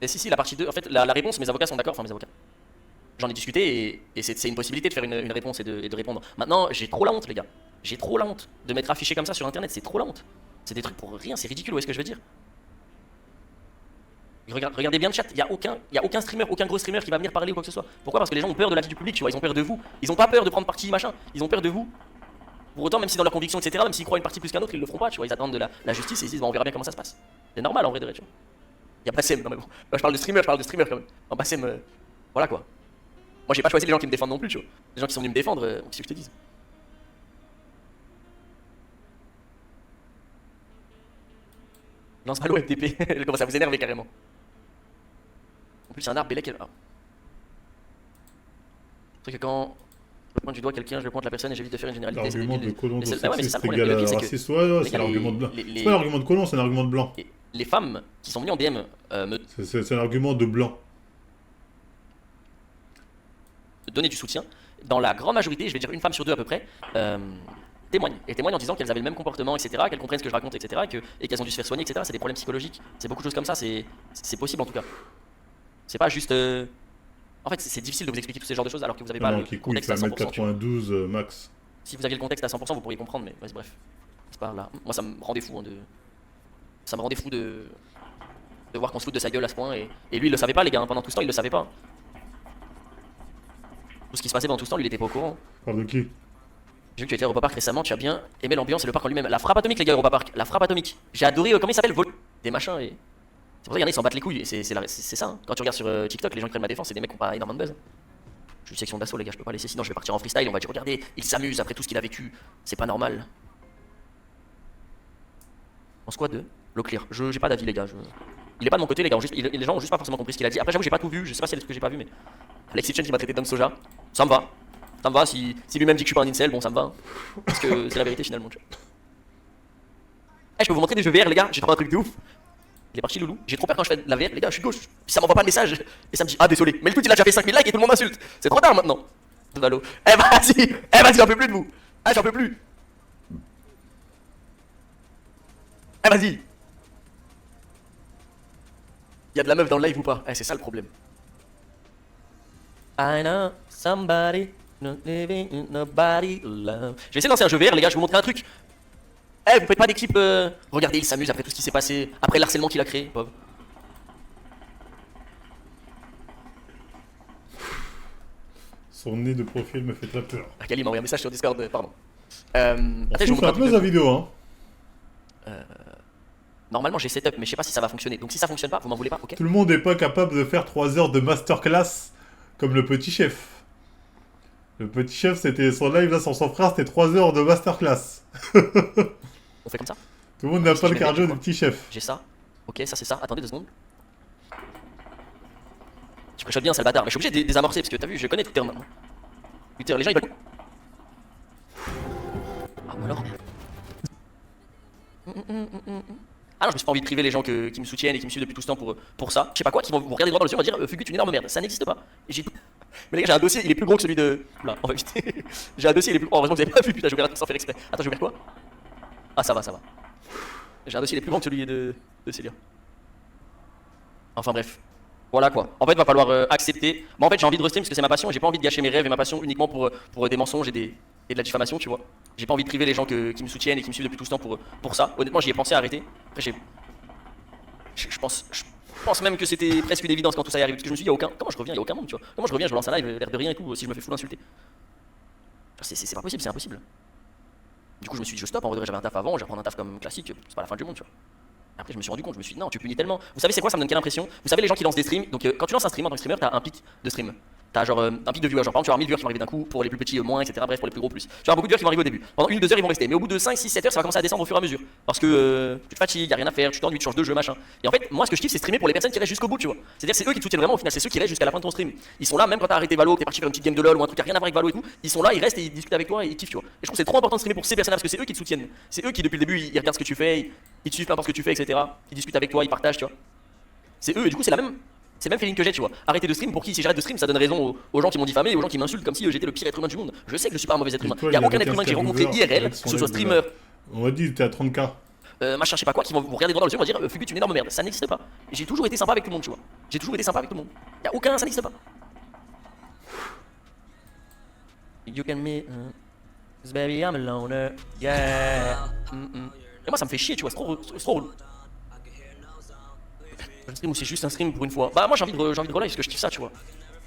C: Et si, la partie 2, en fait, la réponse, mes avocats sont d'accord, enfin mes avocats. J'en ai discuté et c'est une possibilité de faire une réponse et de répondre. Maintenant, j'ai trop la honte, les gars. J'ai trop la honte de m'être affiché comme ça sur internet, c'est trop la honte. C'est des trucs pour rien, c'est ridicule, vous voyez ce que je veux dire? Regardez bien le chat, il y a aucun streamer, aucun gros streamer qui va venir parler ou quoi que ce soit. Pourquoi? Parce que les gens ont peur de la vie du public, tu vois, ils ont peur de vous. Ils ont pas peur de prendre parti, machin, ils ont peur de vous. Pour autant, même si dans leur conviction, etc., même s'ils croient une partie plus qu'un autre, ils le feront pas, tu vois, ils attendent de la justice et ils se disent, bon, on verra bien comment ça se passe. C'est normal en vrai de vrai, tu vois. Il y a pas SEM, non mais bon. Là, je parle de streamer quand même. En pas SEM, voilà quoi. Moi j'ai pas choisi les gens qui me défendent non plus, tu vois. Les gens qui sont venus me défendre, qu'est-ce que je te dise? Lance Valo FDP, elle commence à vous énerver carrément. En plus, c'est un arbre Bélec. Ah. C'est que quand je pointe du doigt quelqu'un, je pointe la personne et j'évite de faire une généralité.
A: L'argument de colon
C: mais c'est ça le
A: sexiste
C: problème.
A: égal
C: Le
A: à
C: pire, c'est que
A: raciste, ouais, c'est
C: gars,
A: l'argument de blanc.
C: les-
A: C'est pas l'argument de colon, c'est un argument de blanc.
C: les femmes qui sont venues en DM me
A: C'est un argument de blanc.
C: donner du soutien, dans la grande majorité, je vais dire une femme sur deux à peu près, témoignent. Et témoignent en disant qu'elles avaient le même comportement, etc., qu'elles comprennent ce que je raconte, etc., et qu'elles ont dû se faire soigner, etc. C'est des problèmes psychologiques. C'est beaucoup de choses comme ça, c'est possible en tout cas. C'est pas juste... En fait, c'est difficile de vous expliquer tous ces genres de choses alors que vous avez pas
A: Non,
C: le
A: qui couille,
C: contexte
A: fait
C: à 100%. tu vois.
A: 1m92 max.
C: Si vous aviez le contexte à 100%, vous pourriez comprendre, mais ouais, bref. C'est pas là. Moi, ça me rendait fou Ça me rendait fou de voir qu'on se fout de sa gueule à ce point. Et lui, il le savait pas, les gars. Pendant tout ce temps, il le savait pas. Tout ce qui se passait pendant tout ce temps, lui, il était pas au courant.
A: Parle de qui?
C: J'ai vu que tu étais à Europa Park récemment, tu as bien aimé l'ambiance et le parc en lui-même. La frappe atomique, les gars, Europa Park. La frappe atomique. J'ai adoré, comment il s'appelle, des machins et. C'est pour ça qu'il y en a, ils s'en battent les couilles. C'est ça. Hein. Quand tu regardes sur TikTok, les gens qui prennent ma défense, c'est des mecs qui ont pas énormément de buzz. Je suis une section d'assaut, les gars, je peux pas laisser. Sinon, je vais partir en freestyle. On va dire, regardez, il s'amuse après tout ce qu'il a vécu. C'est pas normal. En squad 2, l'eau clear. J'ai pas d'avis, les gars. Il est pas de mon côté, les gars. Les gens ont juste pas forcément compris ce qu'il a dit. Après, j'avoue, j'ai pas tout vu. Je sais pas s'il y a des trucs que j'ai pas vu, mais. Alexis Chen qui m'a traité d'homme soja. Ça me va. Ça me va. Si lui-même dit que je suis pas un incel, bon, ça me va. Parce que c'est la vérité finalement, tu vois. Eh, je peux vous montrer des jeux VR, les gars. J'ai trouvé un truc de ouf. Il est parti, Loulou. J'ai trop peur quand je fais de la VR, les gars. Je suis gauche. Puis ça m'envoie pas de message. Et ça me dit, ah, désolé. Mais le tweet, il a déjà fait 5000 likes et tout le monde m'insulte. C'est trop tard maintenant. Valo. Eh, vas-y. Eh, vas-y, j'en peux plus de vous. Ah, j'en peux plus. Eh, vas-y. Y'a de la meuf dans le live ou pas? Eh, c'est ça le problème. I know somebody not living in nobody love. Je vais essayer de lancer un jeu VR, les gars, je vais vous montrer un truc. Eh, vous faites pas d'équipe. Regardez, il s'amuse après tout ce qui s'est passé, après l'harcèlement qu'il a créé, pauvre.
A: Son nez de profil me fait très peur.
C: Ah, Kali m'a envoyé un message sur Discord, pardon.
A: On
C: Attends, je vous
A: souffle
C: montre
A: un
C: un
A: peu
C: truc.
A: la vidéo, hein.
C: Normalement, j'ai setup, mais je sais pas si ça va fonctionner. Donc si ça fonctionne pas, vous m'en voulez pas, ok?
A: Tout le monde n'est pas capable de faire 3 heures de masterclass comme le petit chef. Le petit chef, c'était son live là sur son frère, c'était 3 heures de masterclass.
C: On fait comme ça?
A: Tout le monde n'a
C: Si
A: pas
C: je
A: le
C: mets
A: cardio
C: quoi
A: du petit chef.
C: J'ai ça. Ok, ça c'est ça. Attendez 2 secondes. Je préchote bien, sale bâtard. Mais je suis obligé de désamorcer parce que t'as vu, je connais Twitter maintenant. Twitter, les gens ils veulent. Ah, ou alors. Ah non, je me suis pas envie de priver les gens qui me soutiennent et qui me suivent depuis tout ce temps pour ça. Je sais pas quoi, qui vont vous regarder droit dans les yeux et vont dire Fugu, tu es une énorme merde. Ça n'existe pas. Et j'ai. Mais les gars, j'ai un dossier, il est plus gros que celui de. Là, on va éviter. J'ai un dossier, il est plus. Oh, heureusement que vous avez pas vu, putain, j'ai ouvert un truc sans faire exprès. Attends, j'ai ouvert quoi? Ah, ça va, ça va. J'ai un dossier, il est plus grand que celui de Célia. Enfin bref. Voilà quoi. En fait, va falloir accepter. Moi, en fait, j'ai envie de restream parce que c'est ma passion et j'ai pas envie de gâcher mes rêves et ma passion uniquement pour des mensonges et de la diffamation, tu vois. J'ai pas envie de priver les gens qui me soutiennent et qui me suivent depuis tout ce temps pour ça. Honnêtement, j'y ai pensé à arrêter. Après, je pense même que c'était presque une évidence quand tout ça est arrivé parce que je me suis dit, comment je reviens, il y a aucun monde, tu vois. Comment je reviens, je me lance un live, l'air de rien et tout, si je me fais full insulter. C'est pas possible, c'est impossible. Du coup, je me suis dit, je stoppe. En vrai, j'avais un taf avant, je vais reprendre un taf comme classique, c'est pas la fin du monde, tu vois. Après, je me suis rendu compte, je me suis dit non, tu punis tellement. Vous savez, c'est quoi, ça me donne quelle impression? Vous savez, les gens qui lancent des streams, donc quand tu lances un stream en tant que streamer, t'as un pic de stream. T'as genre un pic de viewers, genre par exemple, tu vas avoir 1000 viewers qui vont arriver d'un coup, pour les plus petits moins, etc. Bref, pour les plus gros plus. Tu vas avoir beaucoup de viewers qui vont arriver au début. Pendant 1 ou 2 heures, ils vont rester. Mais au bout de 5, 6, 7 heures, ça va commencer à descendre au fur et à mesure. Parce que tu te fatigues, y a rien à faire, tu t'ennuies, tu changes de jeu, machin. Et en fait, moi, ce que je kiffe, c'est streamer pour les personnes qui restent jusqu'au bout, tu vois. C'est-à-dire, c'est eux qui te soutiennent vraiment au final, c'est ceux qui restent jusqu'à la fin de ton stream. Ils sont là, même quand t'as arrêté Valo, que t'es parti faire une petite game de LoL ou un truc qui a rien à voir avec Valo et tout. Ils sont là, ils restent et ils discutent avec toi et ils kiffent, tu vois. Et je trouve que c'est trop important de streamer pour ces personnes parce que c'est eux qui te soutiennent. C'est eux qui, depuis le début, ils regardent ce que tu fais, ils te suivent peu importe ce que tu fais, etc. Ils discutent avec toi, ils partagent, tu vois. C'est eux, et du coup, c'est le même feeling que j'ai, tu vois. Arrêter de stream, pour qui si j'arrête de stream, ça donne raison aux gens qui m'ont diffamé et aux gens qui m'insultent comme si j'étais le pire être humain du monde. Je sais que je suis pas un mauvais être humain.
A: toi,
C: Y a
A: il
C: aucun
A: avait
C: être humain que j'ai
A: 15
C: rencontré IRL,
A: avec
C: que
A: son
C: ce soit
A: live
C: streamer,
A: On m'a dit, t'es à 30K.
C: machin, je sais pas quoi, qui vont vous regarder droit dans les yeux et vont dire Fugu, tu es une énorme merde. Ça n'existe pas. Et j'ai toujours été sympa avec tout le monde, tu vois. J'ai toujours été sympa avec tout le monde. Ça n'existe pas. You can me, baby, I'm a loner. Yeah. Et moi, ça me fait chier, tu vois, c'est trop relou. Un stream ou c'est juste un stream pour une fois. Bah moi j'ai envie de relive parce que je kiffe ça, tu vois.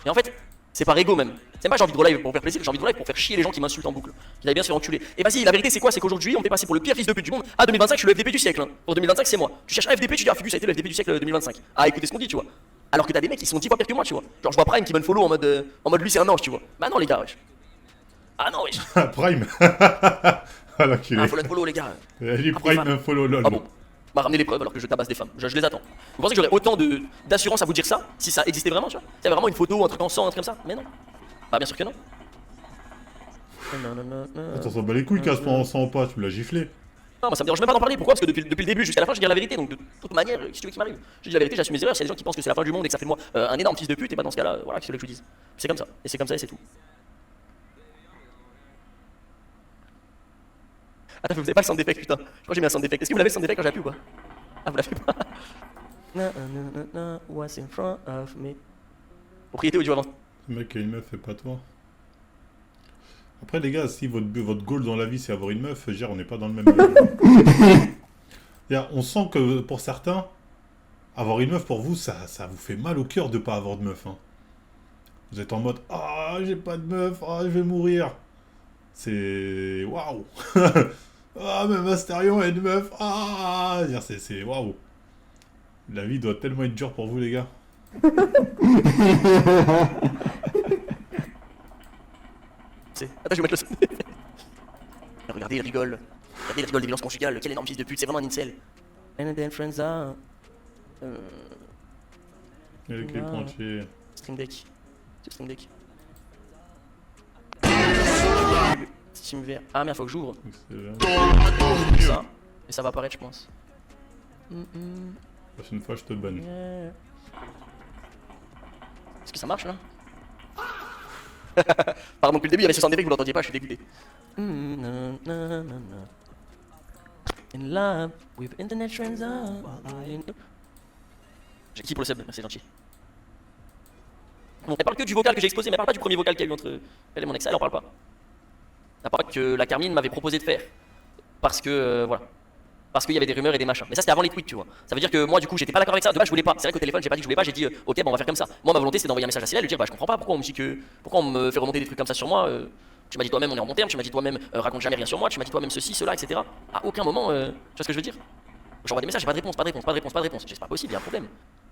C: Et en fait, c'est par ego même. C'est pas j'ai envie de relive pour faire plaisir, j'ai envie de relive pour faire chier les gens qui m'insultent en boucle. Qui allaient bien se faire enculer. Et vas-y, la vérité c'est quoi? C'est qu'aujourd'hui on me fait passer pour le pire fils de pute du monde. Ah 2025 je suis le FDP du siècle. Hein. Pour 2025 c'est moi. Tu cherches un FDP, tu dis ah Fugu ça a été le FDP du siècle 2025. Ah écoutez ce qu'on dit, tu vois. Alors que t'as des mecs qui sont 10 fois pires que moi, tu vois. Genre je vois Prime qui me follow en mode lui c'est un ange, tu vois. Bah non les gars, wesh. Ah non wesh.
A: Prime. Ah l'enculé.
C: Ah follow les gars.
A: Il dit Prime, un follow lol.
C: Ah bon. M'a ramené les preuves alors que je tabasse des femmes. Je les attends. Vous pensez que j'aurais autant d'assurance à vous dire ça si ça existait vraiment, tu vois? C'est vraiment une photo, un truc en sang, un truc comme ça? Mais non. Bah bien sûr que non.
A: Attends, ça bat les couilles, casse en sang pas, tu me l'as giflé.
C: Non, moi ça me dérange même pas d'en parler. Pourquoi? Parce que depuis le début jusqu'à la fin, je dis la vérité. Donc de toute manière, si tu veux qu'il m'arrive, je dis la vérité, j'assume mes erreurs. S'il y a des gens qui pensent que c'est la fin du monde et que ça fait de moi un énorme fils de pute, et bah dans ce cas-là, voilà, qu'est-ce que je dise? C'est comme ça. Et c'est comme ça et c'est tout. Attends, vous avez pas le sound effect, putain. Je crois que j'ai mis un sound effect. Est-ce que vous l'avez le sound effect quand j'ai appuyé ou pas? Ah, vous l'avez pas? What's in front of me? Propriété audio avant.
A: Le mec qui a une meuf, c'est pas toi. Après, les gars, si votre goal dans la vie c'est avoir une meuf, je veux dire, on n'est pas dans le même. On sent que pour certains, avoir une meuf pour vous, ça vous fait mal au cœur de pas avoir de meuf. Hein. Vous êtes en mode ah, j'ai pas de meuf, ah, je vais mourir. C'est waouh. Ah, mais Masterion a une meuf, ah, c'est waouh. La vie doit tellement être dure pour vous, les gars.
C: Attends, je vais mettre le son. Regardez, il rigole. Regardez, il rigole des violences conjugales. Quel énorme fils de pute, c'est vraiment un incel. And then friends are
A: Et le clip entier.
C: Stream Deck. C'est Stream Deck. Steam VR. Ah merde, faut que j'ouvre.
A: Excellent.
C: Ça. Et ça va apparaître, je pense.
A: La prochaine fois, je te banne.
C: Est-ce que ça marche là? Pardon, depuis le début, il y avait ce sound effect, vous l'entendiez pas, je suis dégoûté. In love with internet trends. J'ai qui pour le sub, merci gentil. Bon, elle parle que du vocal que j'ai exposé, mais elle parle pas du premier vocal qu'il y a eu entre elle et mon ex, elle en parle pas. Elle parle que la Carmine m'avait proposé de faire. Parce que, voilà. Parce qu'il y avait des rumeurs et des machins. Mais ça, c'était avant les tweets, tu vois. Ça veut dire que moi, du coup, j'étais pas d'accord avec ça. De base, je voulais pas. C'est vrai qu'au téléphone, j'ai pas dit que je voulais pas. J'ai dit, ok, bon, on va faire comme ça. Moi, ma volonté, c'est d'envoyer un message à Célia, lui dire, bah, je comprends pas pourquoi on me dit que. Pourquoi on me fait remonter des trucs comme ça sur moi. Tu m'as dit toi-même, on est en bon terme. Tu m'as dit toi-même, raconte jamais rien sur moi. Tu m'as dit toi-même ceci, cela, etc. À aucun moment, tu vois ce que je veux dire? J'envoie des messages, j'ai pas de réponse, pas de réponse, pas de réponse, pas de réponse. C'est pas possible, il y a un problème.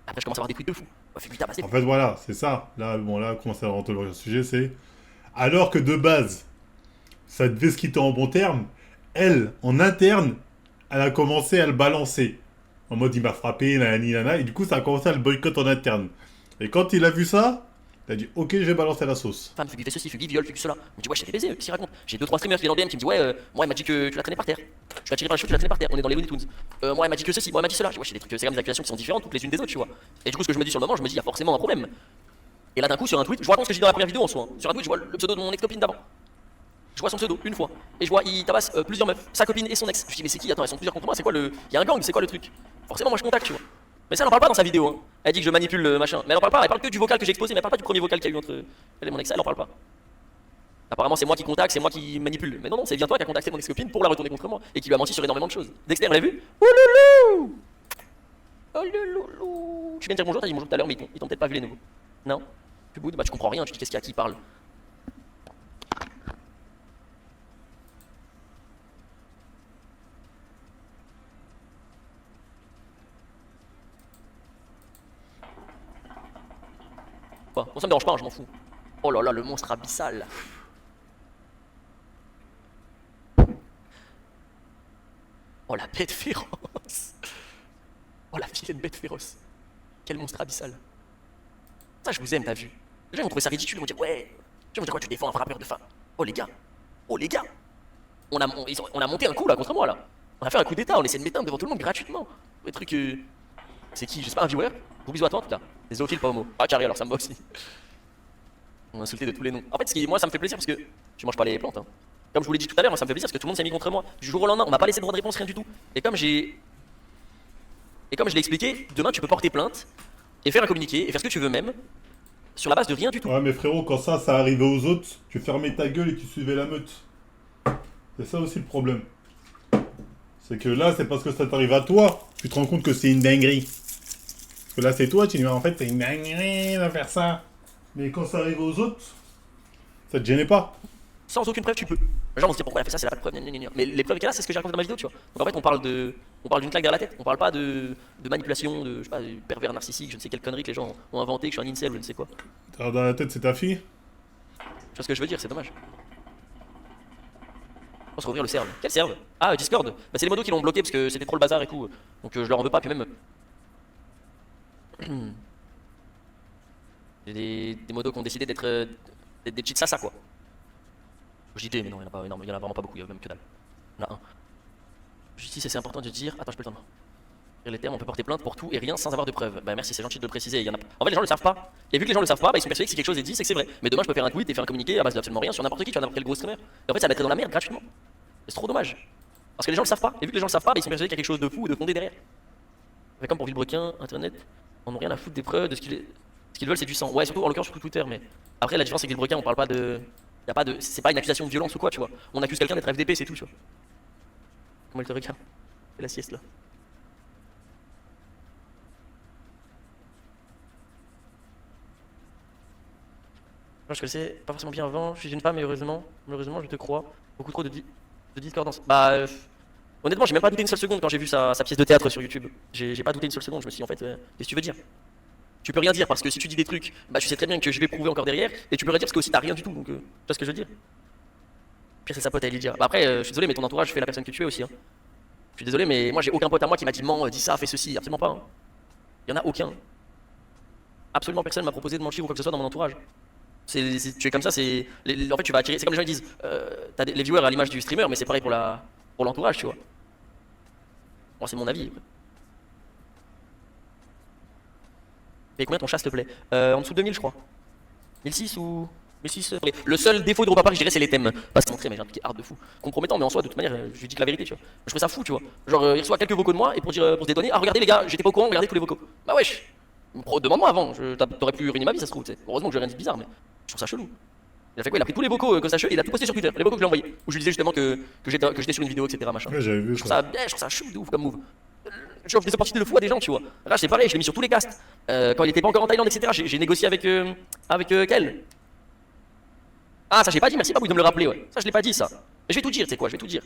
C: Après, je commence à avoir des tweets de fou.
A: En fait, voilà, c'est ça. Là, bon, là, comment ça rentre dans le sujet, c'est. Alors que de base, ça devait se quitter en bon terme, elle, en interne, elle a commencé à le balancer. En mode, il m'a frappé, nanani, nana, et du coup, ça a commencé à le boycott en interne. Et quand il a vu ça, il a dit, ok, je vais balancer la sauce.
C: Femme, Fugu fait ceci, Fugu viol, Fugu cela. Je me dis, ouais, j'ai fait baiser, qu'est-ce qu'il raconte? J'ai 2-3 streamers qui viennent en DM qui me disent, ouais, moi, elle m'a dit que tu l'as traîné par terre. Tu l'as tiré par les cheveux, tu l'as traîné par terre. On est dans les Looney Tunes. Moi, elle m'a dit que ceci, moi, elle m'a dit cela. Je dis, ouais, c'est des trucs, c'est comme des accusations qui sont différentes, toutes les unes des autres, tu vois. Et du coup, ce que je me dis sur le moment, je me dis, il y a forcément un problème. Et là, d'un coup, sur un tweet, je vois ce que j'ai dit dans la première vidéo en soi. Sur un tweet, je vois le pseudo de mon ex-copine d'avant. Je vois son pseudo une fois. Et je vois, il tabasse plusieurs meufs, sa copine et son ex. Je me dis, mais c'est qui? Attends, elles sont plusieurs contre moi, c'est quoi le. Il y a un gang, c'est quoi le truc? Forcément, moi, je contacte, tu vois. Mais ça, elle en parle pas dans sa vidéo. Hein. Elle dit que je manipule le machin. Mais elle en parle pas, elle parle que du vocal que j'ai exposé, mais elle parle pas du premier vocal qu'il y a eu entre elle et mon ex. Elle en parle pas. Apparemment, c'est moi qui contacte, c'est moi qui manipule. Mais non, non, c'est bien toi qui a contacté mon ex-copine pour la retourner contre moi et qui lui a menti sur énormément de choses. Dexter, vous l'avez vu? Oh loulou! Oh loulou! Tu viens de dire bonjour, t'as dit bonjour tout à l'heure, mais ils t'ont peut-être pas vu les nouveaux. Non? Tu boudes? Bah, tu comprends rien, tu dis qu'est-ce qu'il y a qui parle. Bon, ça me dérange pas, je m'en fous. Oh là là, le monstre abyssal. Oh la bête féroce. Oh la vilaine bête féroce. Quel monstre abyssal. Ça, je vous aime, t'as vu. Les gens vont trouver ça ridicule, ils vont dire ouais. Ils vont dire quoi, tu défends un frappeur de femme. Oh les gars. Oh les gars. On a monté un coup là contre moi là. On a fait un coup d'état, on essaie de m'éteindre devant tout le monde gratuitement. Les trucs. C'est qui? Je sais pas, un viewer? Gros bisous à toi en tout cas. Les zoophiles pas homo. Ah carré alors ça me va aussi. On m'a insulté de tous les noms. En fait, moi ça me fait plaisir parce que tu manges pas les plantes. Hein. Comme je vous l'ai dit tout à l'heure, moi ça me fait plaisir parce que tout le monde s'est mis contre moi. Du jour au lendemain, on m'a pas laissé de droit de réponse, rien du tout. Et comme je l'ai expliqué, demain tu peux porter plainte et faire un communiqué et faire ce que tu veux même sur la base de rien du tout.
A: Ouais, mais frérot, quand ça arrivait aux autres, tu fermais ta gueule et tu suivais la meute. C'est ça aussi le problème. C'est que là, c'est parce que ça t'arrive à toi, tu te rends compte que c'est une dinguerie. Parce que là, c'est toi, tu dis, en fait, c'est une dinguerie de faire ça. Mais quand ça arrive aux autres, ça te gênait pas.
C: Sans aucune preuve, tu peux. Les gens vont se dire pourquoi elle a fait ça, c'est la preuve. Mais les preuves qu'elle a, c'est ce que j'ai raconté dans ma vidéo, tu vois. Donc en fait, on parle d'une claque derrière la tête. On parle pas de manipulation, de, je sais pas, de pervers narcissique, je ne sais quelle connerie que les gens ont inventé, que je suis un incel ou je ne sais quoi.
A: T'as dans la tête, c'est ta fille?
C: Tu vois ce que je veux dire, c'est dommage. On se rouvrir le serve. Quel serve? Ah, Discord. Bah, c'est les modos qui l'ont bloqué parce que c'était trop le bazar et tout. Donc je leur en veux pas, puis même. J'ai des modos qui ont décidé d'être des cheats sasa quoi. JT, mais non, il y en a vraiment pas beaucoup, il y a même que dalle. Il y en a un. Justice, et c'est important de dire. Attends, je peux le temps. Les termes, on peut porter plainte pour tout et rien sans avoir de preuves. Bah merci, c'est gentil de le préciser. Il y en a... En fait, les gens le savent pas. Et vu que les gens le savent pas, bah, ils sont persuadés que si quelque chose est dit, c'est que c'est vrai. Mais demain, je peux faire un tweet et faire un communiqué à base d'absolument rien sur n'importe qui, tu vois, n'importe quel gros streamer. Et en fait, ça mettrait dans la merde gratuitement. C'est trop dommage. Parce que les gens le savent pas. Et vu que les gens le savent pas, bah, ils sont persuadés qu'il y a quelque chose de fou ou de fondé derrière. Mais comme pour Villebrequin, Internet, on n'a rien à foutre des preuves de ce qu'ils veulent, c'est du sang. Ouais, surtout en l'occurrence sur Twitter. Mais après, la différence, c'est que Villebrequin, on parle pas de. Y a pas de. C'est pas une accusation de violence ou quoi, tu vois. On accuse quelqu'un d'être FDP, c'est tout, tu vois. Comment il te regarde? C'est la sieste là. Je connaissais pas forcément bien avant, je suis une femme et heureusement je te crois. Beaucoup trop de discordance. Bah, honnêtement, j'ai même pas douté une seule seconde quand j'ai vu sa pièce de théâtre sur YouTube. J'ai pas douté une seule seconde, je me suis dit en fait, qu'est-ce que tu veux dire? Tu peux rien dire parce que si tu dis des trucs, bah tu sais très bien que je vais prouver encore derrière, et tu peux rien dire parce que aussi t'as rien du tout, donc tu vois ce que je veux dire? Pire c'est sa pote à Lydia. Bah après, je suis désolé, mais ton entourage fait la personne que tu es aussi. Hein. Je suis désolé, mais moi j'ai aucun pote à moi qui m'a dit ment, dis ça, fais ceci, absolument pas. Hein. Il y en a aucun. Absolument personne m'a proposé de mentir ou quoi que ce soit dans mon entourage. Tu es comme ça, en fait tu vas attirer, c'est comme les gens disent, t'as les viewers à l'image du streamer, mais c'est pareil pour l'entourage, tu vois. Bon, c'est mon avis. Et combien ton chat, s'il te plaît? En dessous de 2000, je crois. 1006 ou 1006. Le seul défaut de Europa Park, je dirais, c'est les thèmes. Parce que mais j'ai un truc qui est hard de fou. Compromettant, mais en soi, de toute manière, je lui dis que la vérité, tu vois. Je trouve ça fou, tu vois. Genre, il reçoit quelques vocaux de moi et pour se détonner, ah, regardez les gars, j'étais pas au courant, regardez tous les vocaux. Bah wesh, demande-moi avant, t'aurais pu ruiner ma vie, ça se trouve, tu sais. Heureusement que j'ai rien dit de bizarre, mais je trouve ça chelou. Il a fait quoi? Il a pris tous les vocaux que Sacheux, il a tout posté sur Twitter, les vocaux que je lui ai envoyés. Où je lui disais justement que j'étais sur une vidéo, etc. Machin.
A: Ouais, j'avais vu
C: Je trouve ça chou de ouf comme move. J'offre des opportunités de fou à des gens, tu vois. Là, c'est pareil, je l'ai mis sur tous les casts. Quand il était pas encore en Thaïlande, etc. J'ai négocié avec Kel. Ah, ça j'ai pas dit, merci Babou de me le rappeler, ouais. Ça je l'ai pas dit, ça. Mais je vais tout dire, tu sais quoi, je vais tout dire.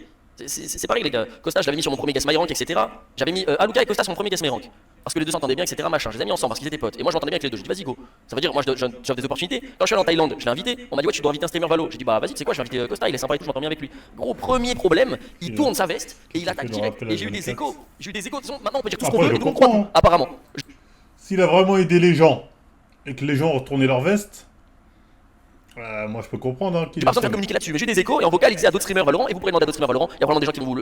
C: C'est pareil, les gars. Costa, je l'avais mis sur mon premier guest my rank, etc. J'avais mis Aluka et Costa sur mon premier guest my rank. Parce que les deux s'entendaient bien, etc. Machin. Je les ai mis ensemble parce qu'ils étaient potes. Et moi, je m'entendais bien avec les deux. Je dis, vas-y, go. Ça veut dire, moi, j'offre des opportunités. Quand je suis allé en Thaïlande, je l'ai invité. On m'a dit, ouais, tu dois inviter un streamer Valo. J'ai dit, bah, vas-y, tu sais quoi, je vais inviter Costa, il est sympa et tout, je m'entends bien avec lui. Gros, premier problème, il tourne sa veste et il attaque direct. Et j'ai eu des échos. J'ai eu des échos. Maintenant, on peut dire tout ce qu'on veut et tout le monde croit, apparemment.
A: S'il a vraiment aidé les gens et que les gens ont retourné leur veste. Moi je peux comprendre hein,
C: j'ai pas besoin de faire communiquer là-dessus, mais j'ai eu des échos et en vocal il disait à d'autres streamers Valorant, et vous pourrez demander à d'autres streamers Valorant, il y a vraiment des gens qui vont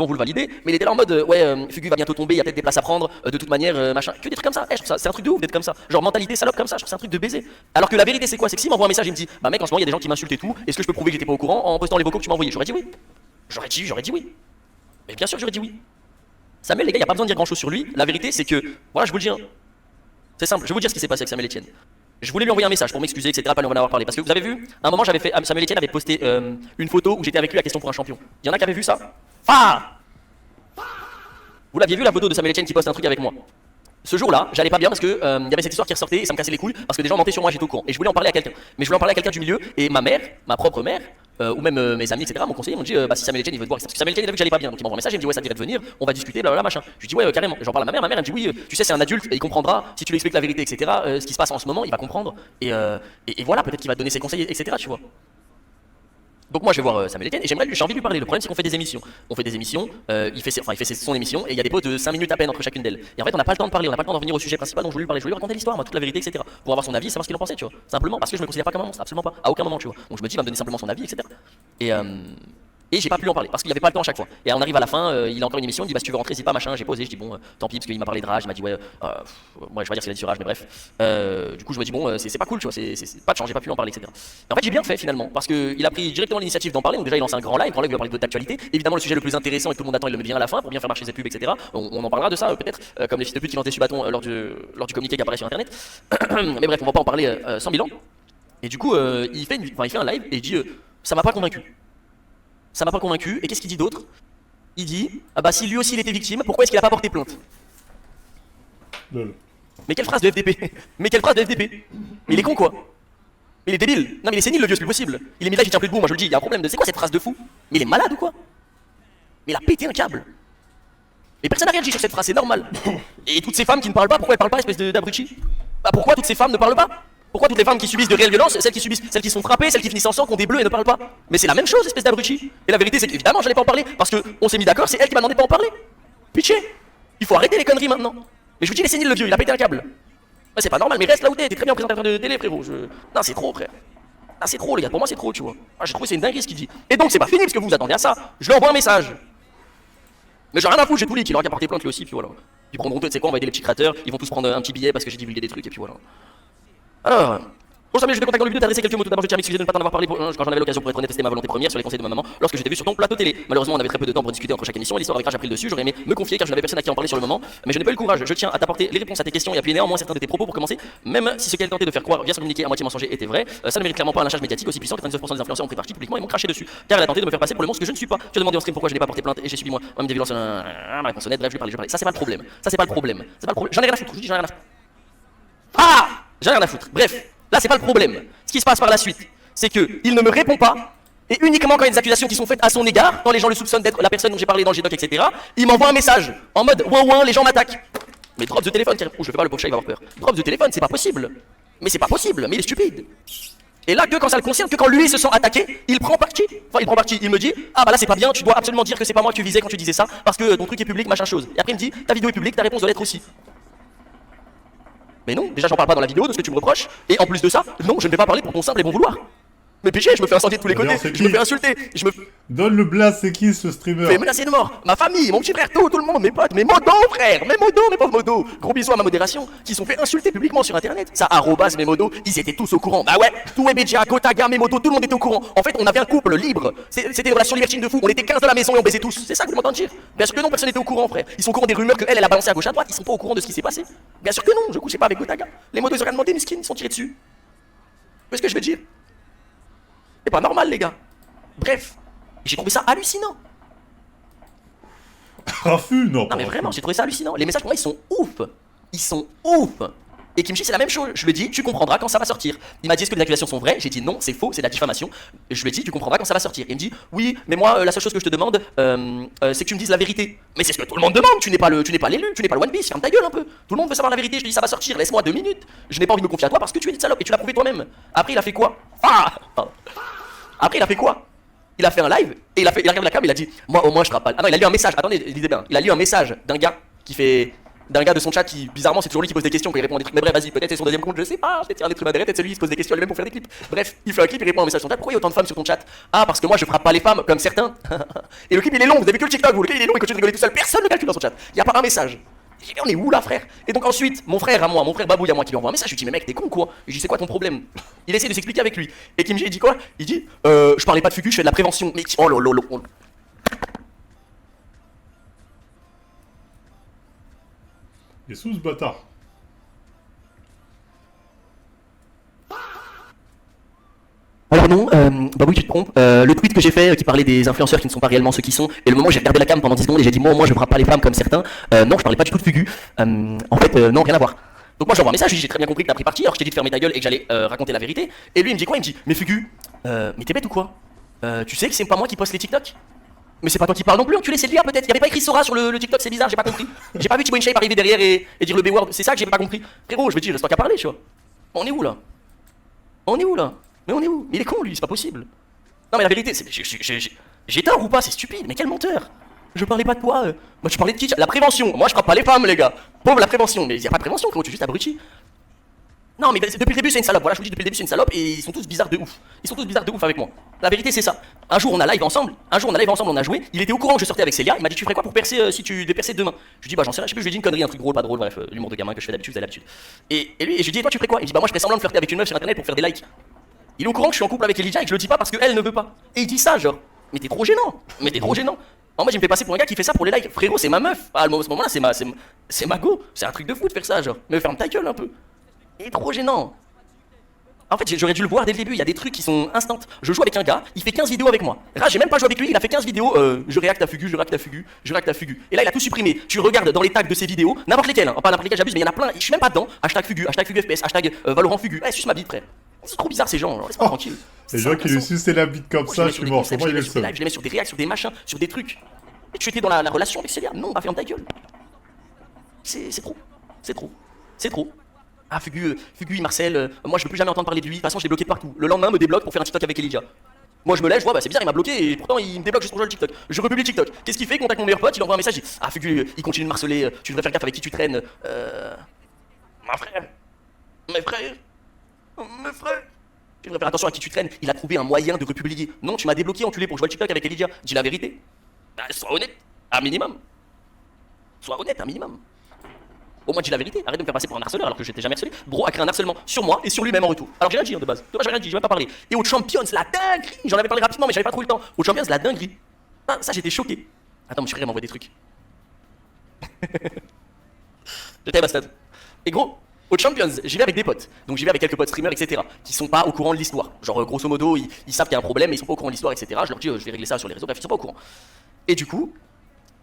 C: vous le valider, mais il était là en mode ouais, Fugu va bientôt tomber, il y a peut-être des places à prendre, de toute manière, machin, que des trucs comme ça. Je trouve ça, c'est un truc de ouf d'être comme ça, genre mentalité salope comme ça, je trouve c'est un truc de baiser. Alors que la vérité c'est quoi? C'est que s'il m'envoie un message, il me dit bah mec en ce moment il y a des gens qui m'insultent et tout, est-ce que je peux prouver que j'étais pas au courant en postant les vocaux que tu m'as envoyés? J'aurais dit oui. J'aurais dit oui. Mais bien sûr que j'aurais dit oui. Samuel, les gars, il y a pas besoin de dire grand chose sur lui, la vérité c'est que, voilà, je vous le dis, hein. C'est simple, je vais vous dire ce qui s'est passé avec Samuel Etienne. Je voulais lui envoyer un message pour m'excuser, etc. Pas lui en avoir parlé. Parce que vous avez vu, à un moment, Samuel Etienne avait posté une photo où j'étais avec lui à Question pour un champion. Il y en a qui avaient vu ça? Ah! Vous l'aviez vu la photo de Samuel Etienne qui poste un truc avec moi? Ce jour-là, j'allais pas bien parce que il y avait cette histoire qui ressortait et ça me cassait les couilles parce que des gens mentaient sur moi, j'étais au courant. Et je voulais en parler à quelqu'un. Mais je voulais en parler à quelqu'un du milieu et ma mère, ma propre mère, ou même mes amis, etc. m'ont conseillé, m'ont dit bah si Samuel Etienne il veut te voir, parce que Samuel Etienne il a vu que j'allais pas bien, donc il m'envoie un message, il me dit ouais ça te dirait de venir, on va discuter, blablabla machin. Je lui dis ouais carrément. J'en parle à ma mère elle me dit oui, tu sais c'est un adulte et il comprendra si tu lui expliques la vérité, etc. Ce qui se passe en ce moment, il va comprendre et voilà peut-être qu'il va te donner ses conseils, etc. Tu vois. Donc moi je vais voir Samuel Etienne et j'ai envie de lui parler. Le problème c'est qu'on fait des émissions. On fait des émissions, il fait son émission et il y a des pauses de 5 minutes à peine entre chacune d'elles. Et en fait on n'a pas le temps de parler, on n'a pas le temps d'en venir au sujet principal, donc je voulais lui parler, je voulais lui raconter l'histoire, moi, toute la vérité, etc. Pour avoir son avis et savoir ce qu'il en pensait, tu vois. Simplement parce que je me considère pas comme un monstre, absolument pas, à aucun moment, tu vois. Donc je me dis il va me donner simplement son avis, etc. Et j'ai pas pu en parler parce qu'il y avait pas le temps à chaque fois. Et on arrive à la fin, il a encore une émission, il dit bah si tu veux rentrer, c'est pas machin, j'ai posé, je dis bon tant pis parce qu'il m'a parlé de rage, il m'a dit ouais, je vais pas dire ce qu'il a dit sur rage, mais bref. Du coup je me dis bon c'est pas cool, tu vois, c'est pas de chance, j'ai pas pu en parler, etc. Et en fait j'ai bien fait finalement parce qu'il a pris directement l'initiative d'en parler, donc déjà il lance un grand live, il va parler d'actualité. Évidemment le sujet le plus intéressant et tout le monde attend, il le met bien à la fin pour bien faire marcher ses pubs, etc. On en parlera de ça peut-être, comme les fils de pute qui vantaient Subaton lors du communiqué qui apparaît sur internet. Mais bref, on va pas en parler sans bilan. Et du coup il fait un live et il dit ça m'a pas convaincu. Ça m'a pas convaincu, et qu'est-ce qu'il dit d'autre? Il dit, ah bah si lui aussi il était victime, pourquoi est-ce qu'il a pas porté plainte?
A: Lol.
C: Mais quelle phrase de FDP? Mais quelle phrase de FDP? Mais il est con quoi? Mais il est débile. Non mais il est sénile le vieux, c'est plus possible. Il est mis là, il tient plus debout, moi je le dis, il y a un problème de... C'est quoi cette phrase de fou? Mais il est malade ou quoi? Mais il a pété un câble. Mais personne n'a réagi sur cette phrase, c'est normal. Et toutes ces femmes qui ne parlent pas, pourquoi elles parlent pas, espèce d'abruti? Bah pourquoi toutes ces femmes ne parlent pas? Pourquoi toutes les femmes qui subissent de réelles violences, celles qui sont frappées, celles qui finissent en sang, qui ont des bleus et ne parlent pas? Mais c'est la même chose, espèce d'abruti. Et la vérité c'est qu'évidemment j'allais pas en parler, parce qu'on s'est mis d'accord, c'est elle qui m'a demandé de pas en parler. Pitié. Il faut arrêter les conneries maintenant. Mais je vous dis, il est sénile le vieux, il a pété un câble. Ouais, c'est pas normal, mais reste là où t'es très bien en présentateur de télé frérot. Non c'est trop frère. Ah c'est trop les gars, pour moi c'est trop tu vois. Ah, j'ai trouvé c'est une dinguerie ce qu'il dit. Et donc c'est pas fini parce que vous attendez à ça. Je lui envoie un message. Mais j'ai rien à foutre, j'ai tout leak, il aura qu'à porter plainte lui aussi, puis voilà. Ils prendront tout, tu sais quoi, on va aider les petits créateurs, ils vont tous prendre un petit billet parce que j'ai divulgué des trucs et puis voilà. Alors, bonjour Samuel, je te contacte dans le but de t'adresser quelques mots. Tout d'abord, je tiens à m'excuser de ne pas t'en avoir parlé quand j'en avais l'occasion pour être honnête, c'était ma volonté première sur les conseils de ma maman lorsque je t'ai vu sur ton plateau télé. Malheureusement, on avait très peu de temps pour discuter entre chaque émission et l'histoire avec Rage a pris le dessus. J'aurais aimé me confier car je n'avais personne à qui en parler sur le moment, mais je n'ai pas eu le courage. Je tiens à t'apporter les réponses à tes questions et appuyer néanmoins certains de tes propos pour commencer, même si ce qu'elle tentait de faire croire via son communiqué à moitié mensonger était vrai. Ça ne mérite clairement pas un lâchage médiatique aussi puissant. 99% des influenceurs ont pris parti publiquement et m'ont craché dessus car elle a tenté de me faire passer pour le monstre que je ne suis pas. Tu as demandé en stream pourquoi je n'ai pas porté plainte et j'ai subi moi-même des violences. Ma réponse honnête, bref, je parlais. Ça c'est pas le problème. Ça c'est pas le problème. C'est pas le problème. J'en ai rien à foutre. Je dis j'en ai rien à foutre. Ah, j'en ai rien à foutre. Bref, là c'est pas le problème. Ce qui se passe par la suite, c'est que il ne me répond pas, et uniquement quand il y a des accusations qui sont faites à son égard, quand les gens le soupçonnent d'être la personne dont j'ai parlé dans le GDoc, etc., il m'envoie un message en mode ouin les gens m'attaquent. Mais drop de téléphone, je fais pas le pauvre chat, il va avoir peur. Drop de téléphone, c'est pas possible. Mais c'est pas possible, mais il est stupide. Et là, que quand ça le concerne, que quand lui se sent attaqué, il prend parti. Enfin, il prend parti, il me dit, ah bah là c'est pas bien, tu dois absolument dire que c'est pas moi que tu visais quand tu disais ça, parce que ton truc est public, machin chose. Et après il me dit, ta vidéo est publique, ta réponse doit l'être aussi. Mais non, déjà j'en parle pas dans la vidéo de ce que tu me reproches, et en plus de ça, non, je ne vais pas parler pour ton simple et bon vouloir. Mais péché, je me fais incendier de tous les
A: Mais
C: côtés,
A: alors, c'est
C: je me
A: qui
C: fais insulter, je me
A: Donne le blast, c'est qui ce streamer?
C: fais menacer de mort. Ma famille, mon petit frère, tout le monde, mes potes, mes modos, frère, mes modos, mes pauvres modos. Gros bisous à ma modération, qui sont fait insulter publiquement sur internet. Ça, arrobase mes modos, ils étaient tous au courant. Bah ouais, tout Webedia, Gotaga, mes modos, tout le monde était au courant. En fait, on avait un couple libre. C'était une relation libertine de fou. On était 15 dans la maison et on baisait tous. C'est ça que vous m'entendez dire? Bien sûr que non, personne n'était au courant, frère. Ils sont au courant des rumeurs que elle a balancé à gauche à droite. Ils sont pas au courant de ce qui s'est passé. Bien sûr que non, je couchais pas avec Gotaga. Les modos, ils ont rien demandé, miskin, ils sont tirés dessus. Qu'est-ce que je vais dire? C'est pas normal, les gars. Bref, j'ai trouvé ça hallucinant.
A: Raffut, non.
C: Non
A: pas
C: mais
A: Raffut.
C: vraiment, j'ai trouvé ça hallucinant. Les messages pour moi, ils sont ouf. Ils sont ouf. Et Kimchi, c'est la même chose. Je lui ai dit, tu comprendras quand ça va sortir. Il m'a dit, est-ce que les accusations sont vraies? J'ai dit non, c'est faux, c'est de la diffamation. Je lui ai dit, tu comprendras quand ça va sortir. Il me dit, oui, mais moi, la seule chose que je te demande, c'est que tu me dises la vérité. Mais c'est ce que tout le monde demande. Tu n'es pas l'élu, tu n'es pas le One Piece. Ferme ta gueule un peu. Tout le monde veut savoir la vérité. Je te dis, ça va sortir. Laisse-moi 2 minutes. Je n'ai pas envie de me confier à toi parce que tu es une salope et tu l'as prouvé toi-même. Après, il a fait quoi? Après, il a fait quoi? Il a fait un live et il a regardé la cam, il a dit, moi au moins je frappe pas. Ah non, il a lu un message. Attendez, lisez bien. Il a lu un message d'un gars de son chat qui, bizarrement, c'est toujours lui qui pose des questions quand il répond à des trucs. Mais bref, vas-y, peut-être c'est son deuxième compte, je sais pas. Peut-être c'est un être humain derrière, peut-être c'est lui qui se pose des questions lui-même pour faire des clips. Bref, il fait un clip, il répond à un message sur ton chat. Pourquoi il y a autant de femmes sur ton chat? Ah, parce que moi je frappe pas les femmes comme certains. Et le clip il est long, vous avez vu que le TikTok, vous, le clip il est long, il continue de rigoler tout seul. Personne ne calcule dans son chat. Il y a pas un message. J'ai dit, on est où là, frère? Et donc ensuite, mon frère Babouille à moi qui lui envoie un message, je lui dis, mais mec, t'es con quoi? Et je dis, c'est quoi ton problème? Il essaie de s'expliquer avec lui. Et Kimchi, il dit quoi? Il dit, je parlais pas de Fugu, je fais de la prévention. Mais oh lolo.
A: Il est sous ce bâtard.
C: Alors non, Babouille, tu te trompes. Le tweet que j'ai fait qui parlait des influenceurs qui ne sont pas réellement ceux qui sont, et le moment où j'ai regardé la cam pendant 10 secondes et j'ai dit, moi je frappe pas les femmes comme certains. Non, je parlais pas du tout de Fugu. En fait, non, rien à voir. Donc moi j'envoie un message, je lui dis, j'ai très bien compris que t'as pris parti, alors je t'ai dit de fermer ta gueule et que j'allais raconter la vérité. Et lui il me dit quoi? Il me dit, mais Fugu, mais t'es bête ou quoi? Tu sais que c'est pas moi qui poste les TikTok? Mais c'est pas toi qui parle non plus, enculé, c'est le lien peut-être. Il y avait pas écrit Sora sur le TikTok, c'est bizarre, j'ai pas compris. J'ai pas vu Thibaut InShape arriver derrière et dire le B-word, c'est ça que j'ai pas compris. Frérot, je veux dire, reste pas qu'à parler, tu vois. On est où là? On est où là? Mais on est où? Il est con lui, c'est pas possible. Non mais la vérité, c'est. J'ai tort ou pas? C'est stupide, mais quel menteur! Je parlais pas de toi, moi tu parlais de qui? La prévention! Moi je frappe pas les femmes, les gars! Pauvre la prévention! Mais y a pas de prévention, frérot, tu es juste abruti! Non mais depuis le début c'est une salope, voilà, je vous dis depuis le début c'est une salope et ils sont tous bizarres de ouf. Ils sont tous bizarres de ouf avec moi. La vérité c'est ça. Un jour on a live ensemble, on a joué, il était au courant que je sortais avec Célia, il m'a dit tu ferais quoi pour percer si tu devais percer demain? Je lui dis bah j'en sais rien, je sais plus, je lui ai dit une connerie, un truc drôle, pas drôle, bref, l'humour de gamin que je fais d'habitude, vous avez l'habitude. Et lui, et je lui dis toi tu ferais quoi? Il me dit bah moi je ferais semblant de flirter avec une meuf sur internet pour faire des likes. Il est au courant que je suis en couple avec Elijah et que je le dis pas parce qu'elle ne veut pas. Et il dit ça genre, mais t'es trop gênant, En moi, je me fais passer pour un gars qui fait ça pour les likes. Frérot, c'est ma meuf. À ce moment-là, c'est ma go. C'est un truc de fou de faire ça, genre. Mais ferme ta gueule un peu. Il est trop gênant. En fait, j'aurais dû le voir dès le début. Il y a des trucs qui sont instants. Je joue avec un gars, il fait 15 vidéos avec moi. Rage, j'ai même pas joué avec lui, il a fait 15 vidéos. Je réacte à Fugu, je réacte à Fugu, je réacte à Fugu. Et là, il a tout supprimé. Tu regardes dans les tags de ses vidéos, n'importe lesquels, hein. Pas n'importe lesquels, j'abuse, mais il y en a plein. Je suis même pas dedans. Hashtag Fugu FPS, hashtag Valorant Fugu. Eh, suce ma bite, frère. C'est trop bizarre ces gens, genre. Laisse-moi tranquille.
A: Les gens qui lui sucent la bite comme ça, je suis mort. Comment il est
C: sur des lives, je les mets sur des réacts, sur des machins, sur des trucs. Et tu étais dans la relation avec Célia? Non, bah ferme ta gueule. C'est trop. C'est trop. Ah, Fugu, Marcel, moi je veux plus jamais entendre parler de lui. De toute façon, je l'ai bloqué de partout. Le lendemain, me débloque pour faire un TikTok avec Elijah. Moi je me lève, je vois, bah c'est bizarre, il m'a bloqué et pourtant il me débloque juste pour jouer le TikTok. Je republie le TikTok. Qu'est-ce qu'il fait? Contacte mon meilleur pote, il envoie un message, il dit ah, Fugu, il continue de marceler, tu devrais faire gaffe avec qui tu traînes. Mon frère. Mes frères. Tu devrais faire attention à qui tu traînes. Il a trouvé un moyen de republier. Non, tu m'as débloqué, enculé, pour jouer le TikTok avec Elijah. Dis la vérité. Bah, sois honnête, un minimum. Au moins dis la vérité, arrête de me faire passer pour un harceleur alors que je t'ai jamais harcelé. Bro a créé un harcèlement sur moi et sur lui-même en retour. Alors j'ai rien dit de base. J'ai rien dit, j'ai même pas parlé. Et aux Champions, la dinguerie. J'en avais parlé rapidement mais j'avais pas trop le temps. Aux Champions, la dinguerie. Ah, ça j'étais choqué. Attends, mon frère m'envoie des trucs. Je t'aime, Bastard. Et gros, aux Champions, j'y vais avec des potes. Donc j'y vais avec quelques potes streamers, etc. Qui sont pas au courant de l'histoire. Genre grosso modo, ils savent qu'il y a un problème mais ils sont pas au courant de l'histoire, etc. Je leur dis je vais régler ça sur les réseaux, bref, ils sont pas au courant. Et du coup,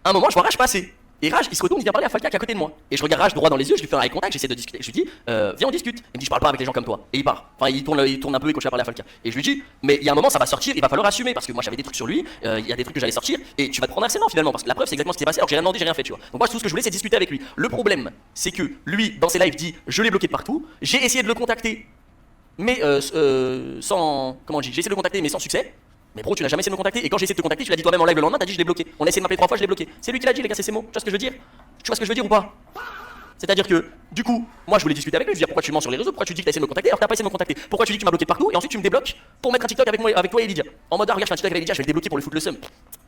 C: à un moment, je vois Rage passer. Et Rage, il se retourne, il vient parler à Falca qui est à côté de moi. Et je regarde Rage droit dans les yeux, je lui fais un eye contact, j'essaie de discuter. Je lui dis, viens on discute. Il me dit, je parle pas avec les gens comme toi. Et il part. Enfin, il tourne un peu et quand je vais parler à Falca. Et je lui dis, mais il y a un moment, ça va sortir, il va falloir assumer. Parce que moi j'avais des trucs sur lui, il y a des trucs que j'allais sortir. Et tu vas te prendre harcèlement finalement. Parce que la preuve, c'est exactement ce qui s'est passé. Alors j'ai rien demandé, j'ai rien fait, tu vois. Donc moi, tout ce que je voulais, c'est discuter avec lui. Le problème, c'est que lui, dans ses lives, dit, je l'ai bloqué de partout. J'ai essayé de le contacter, mais sans. Comment on dit? J'ai essayé de le contacter, mais sans succès. Mais bro, tu n'as jamais essayé de me contacter. Et quand j'ai essayé de te contacter, tu l'as dit toi-même en live le lendemain, t'as dit je l'ai bloqué. On a essayé de m'appeler 3 fois, je l'ai bloqué. C'est lui qui l'a dit, les gars, c'est ses mots. Tu vois ce que je veux dire? Tu vois ce que je veux dire ou pas? C'est-à-dire que, du coup, moi je voulais discuter avec lui, je lui dis pourquoi tu mens sur les réseaux, pourquoi tu dis que t'as essayé de me contacter alors que t'as pas essayé de me contacter, pourquoi tu dis que tu m'as bloqué partout et ensuite tu me débloques pour mettre un TikTok avec moi, avec toi et Lydia. En mode, ah, regarde, je fais un TikTok avec Lydia, je vais le débloquer pour le foutre le seum.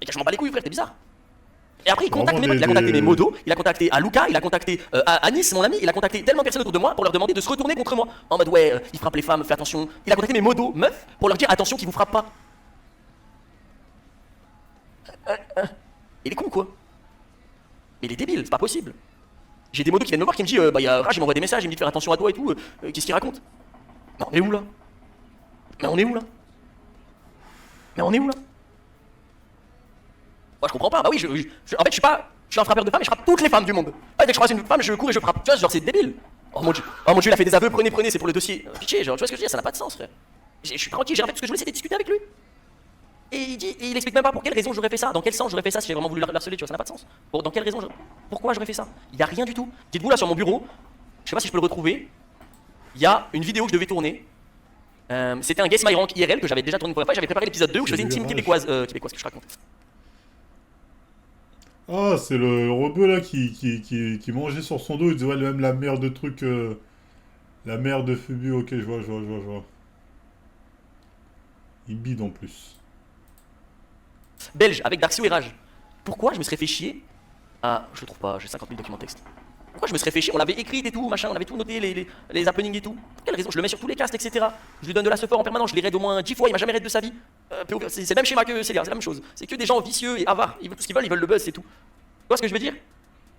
C: Et je m'en bats les couilles, frère, t'es bizarre. Et après, il contacte
A: Vraiment
C: mes potes, il a
A: des-
C: contacté mes modos, il a contacté à Luca, il a contacté à Anis, mon ami, il a contacté tellement de personnes autour de moi pour leur demander de se retourner contre moi. En mode, ouais, il frappe les femmes, fais attention. Il a contacté mes modos, meufs, pour leur dire attention qu'ils vous frappent pas. Il est con quoi. Mais il est débile, c'est pas possible. J'ai des modos qui viennent me voir qui me disent bah y'a Raj, il m'envoie des messages, il me dit de faire attention à toi et tout, qu'est-ce qu'il raconte? Mais on est où là? Mais on est où là? Mais on est où là? Moi je comprends pas, bah oui, en fait je suis pas. Je suis un frappeur de femmes et je frappe toutes les femmes du monde. Ah, dès que je croise une femme, je cours et je frappe. Tu vois, genre c'est débile. Oh mon dieu, il a fait des aveux, prenez, c'est pour le dossier. Pitié, genre, tu vois ce que je veux dire, ça n'a pas de sens, frère. Je suis tranquille, j'ai fait tout ce que je voulais, c'était discuter avec lui. Et il explique même pas pour quelle raison j'aurais fait ça, dans quel sens j'aurais fait ça si j'ai vraiment voulu l'harceler, tu vois, ça n'a pas de sens. Dans quelle raison, pourquoi j'aurais fait ça? Il y a rien du tout. Dites-vous là sur mon bureau, je sais pas si je peux le retrouver, il y a une vidéo que je devais tourner. C'était un Guess My Rank IRL que j'avais déjà tourné une première fois, j'avais préparé l'épisode 2 où je faisais une team québécoise, québécoise que je raconte.
A: Ah, c'est le rebeu là qui mangeait sur son dos, il disait ouais, même la mère de truc. La mère de Fubu, ok, je vois. Il bide en plus.
C: Belge avec Darksio et Rage. Pourquoi je me serais fait chier? Ah, je le trouve pas, j'ai 50 000 documents texte. Pourquoi je me serais fait chier? On l'avait écrit et tout, machin, on avait tout noté, les happenings et tout. Pour quelle raison? Je le mets sur tous les casts, etc. Je lui donne de la support en permanence, je les raid au moins 10 fois, il m'a jamais raid de sa vie. C'est le même schéma que Célia, c'est la même chose. C'est que des gens vicieux et avares, ils veulent tout ce qu'ils veulent, ils veulent le buzz, c'est tout. Tu vois ce que je veux dire?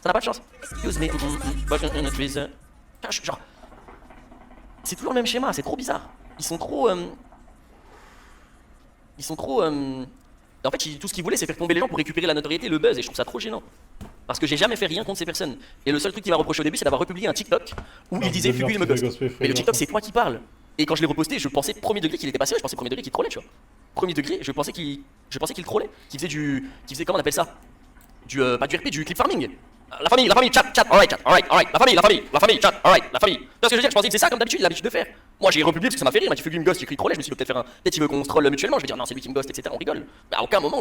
C: Ça n'a pas de chance. Excuse me, genre. C'est toujours le même schéma, c'est trop bizarre. Ils sont trop. En fait, tout ce qu'ils voulaient, c'est faire tomber les gens pour récupérer la notoriété, le buzz, et je trouve ça trop gênant. Parce que j'ai jamais fait rien contre ces personnes. Et le seul truc qu'il m'a reproché au début, c'est d'avoir republié un TikTok où il disait Fubu il me ghost. Mais le TikTok, c'est toi qui parles. Et quand je l'ai reposté, je pensais premier degré qu'il était passé, je pensais premier degré qu'il trollait, tu vois. Premier degré, je pensais qu'il trollait, qu'il faisait comment on appelle ça? Pas du RP, du clip farming. La famille, chat, alright, la famille, chat, alright, la famille. Tu vois ce que je veux dire? Je pensais que c'est ça comme d'habitude, il a l'habitude de faire. Moi j'ai republié parce que ça m'a fait rire, il m'a dit Fubu me ghost, j'ai cru troller, je me suis dit peut-être il veut qu'on se troll mutuellement, je vais dire non, c'est lui qui me ghost, etc. On rigole. Mais à aucun moment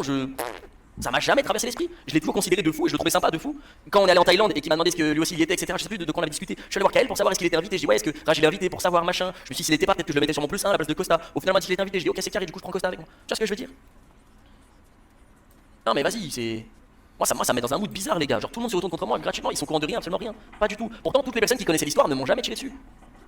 C: ça m'a jamais traversé l'esprit. Je l'ai toujours considéré de fou et je le trouvais sympa de fou. Quand on est allé en Thaïlande et qu'il m'a demandé ce que lui aussi il était, etc. Je sais plus de quoi on avait discuté. Je suis allé voir Kael pour savoir est-ce qu'il était invité. Je dis ouais, est-ce que Raj il est invité pour savoir machin. Je me suis dit s'il était pas, peut-être que je le mettais sur mon plus 1 à la place de Costa. Au final, il m'a dit qu'il était invité. Je dis ok, c'est carré, du coup je prends Costa avec moi. Tu vois ce que je veux dire? Non mais vas-y, c'est. Moi ça me met dans un mood bizarre les gars, genre tout le monde se retourne contre moi gratuitement, ils sont au courant de rien, absolument rien, pas du tout. Pourtant toutes les personnes qui connaissaient l'histoire ne m'ont jamais tiré dessus.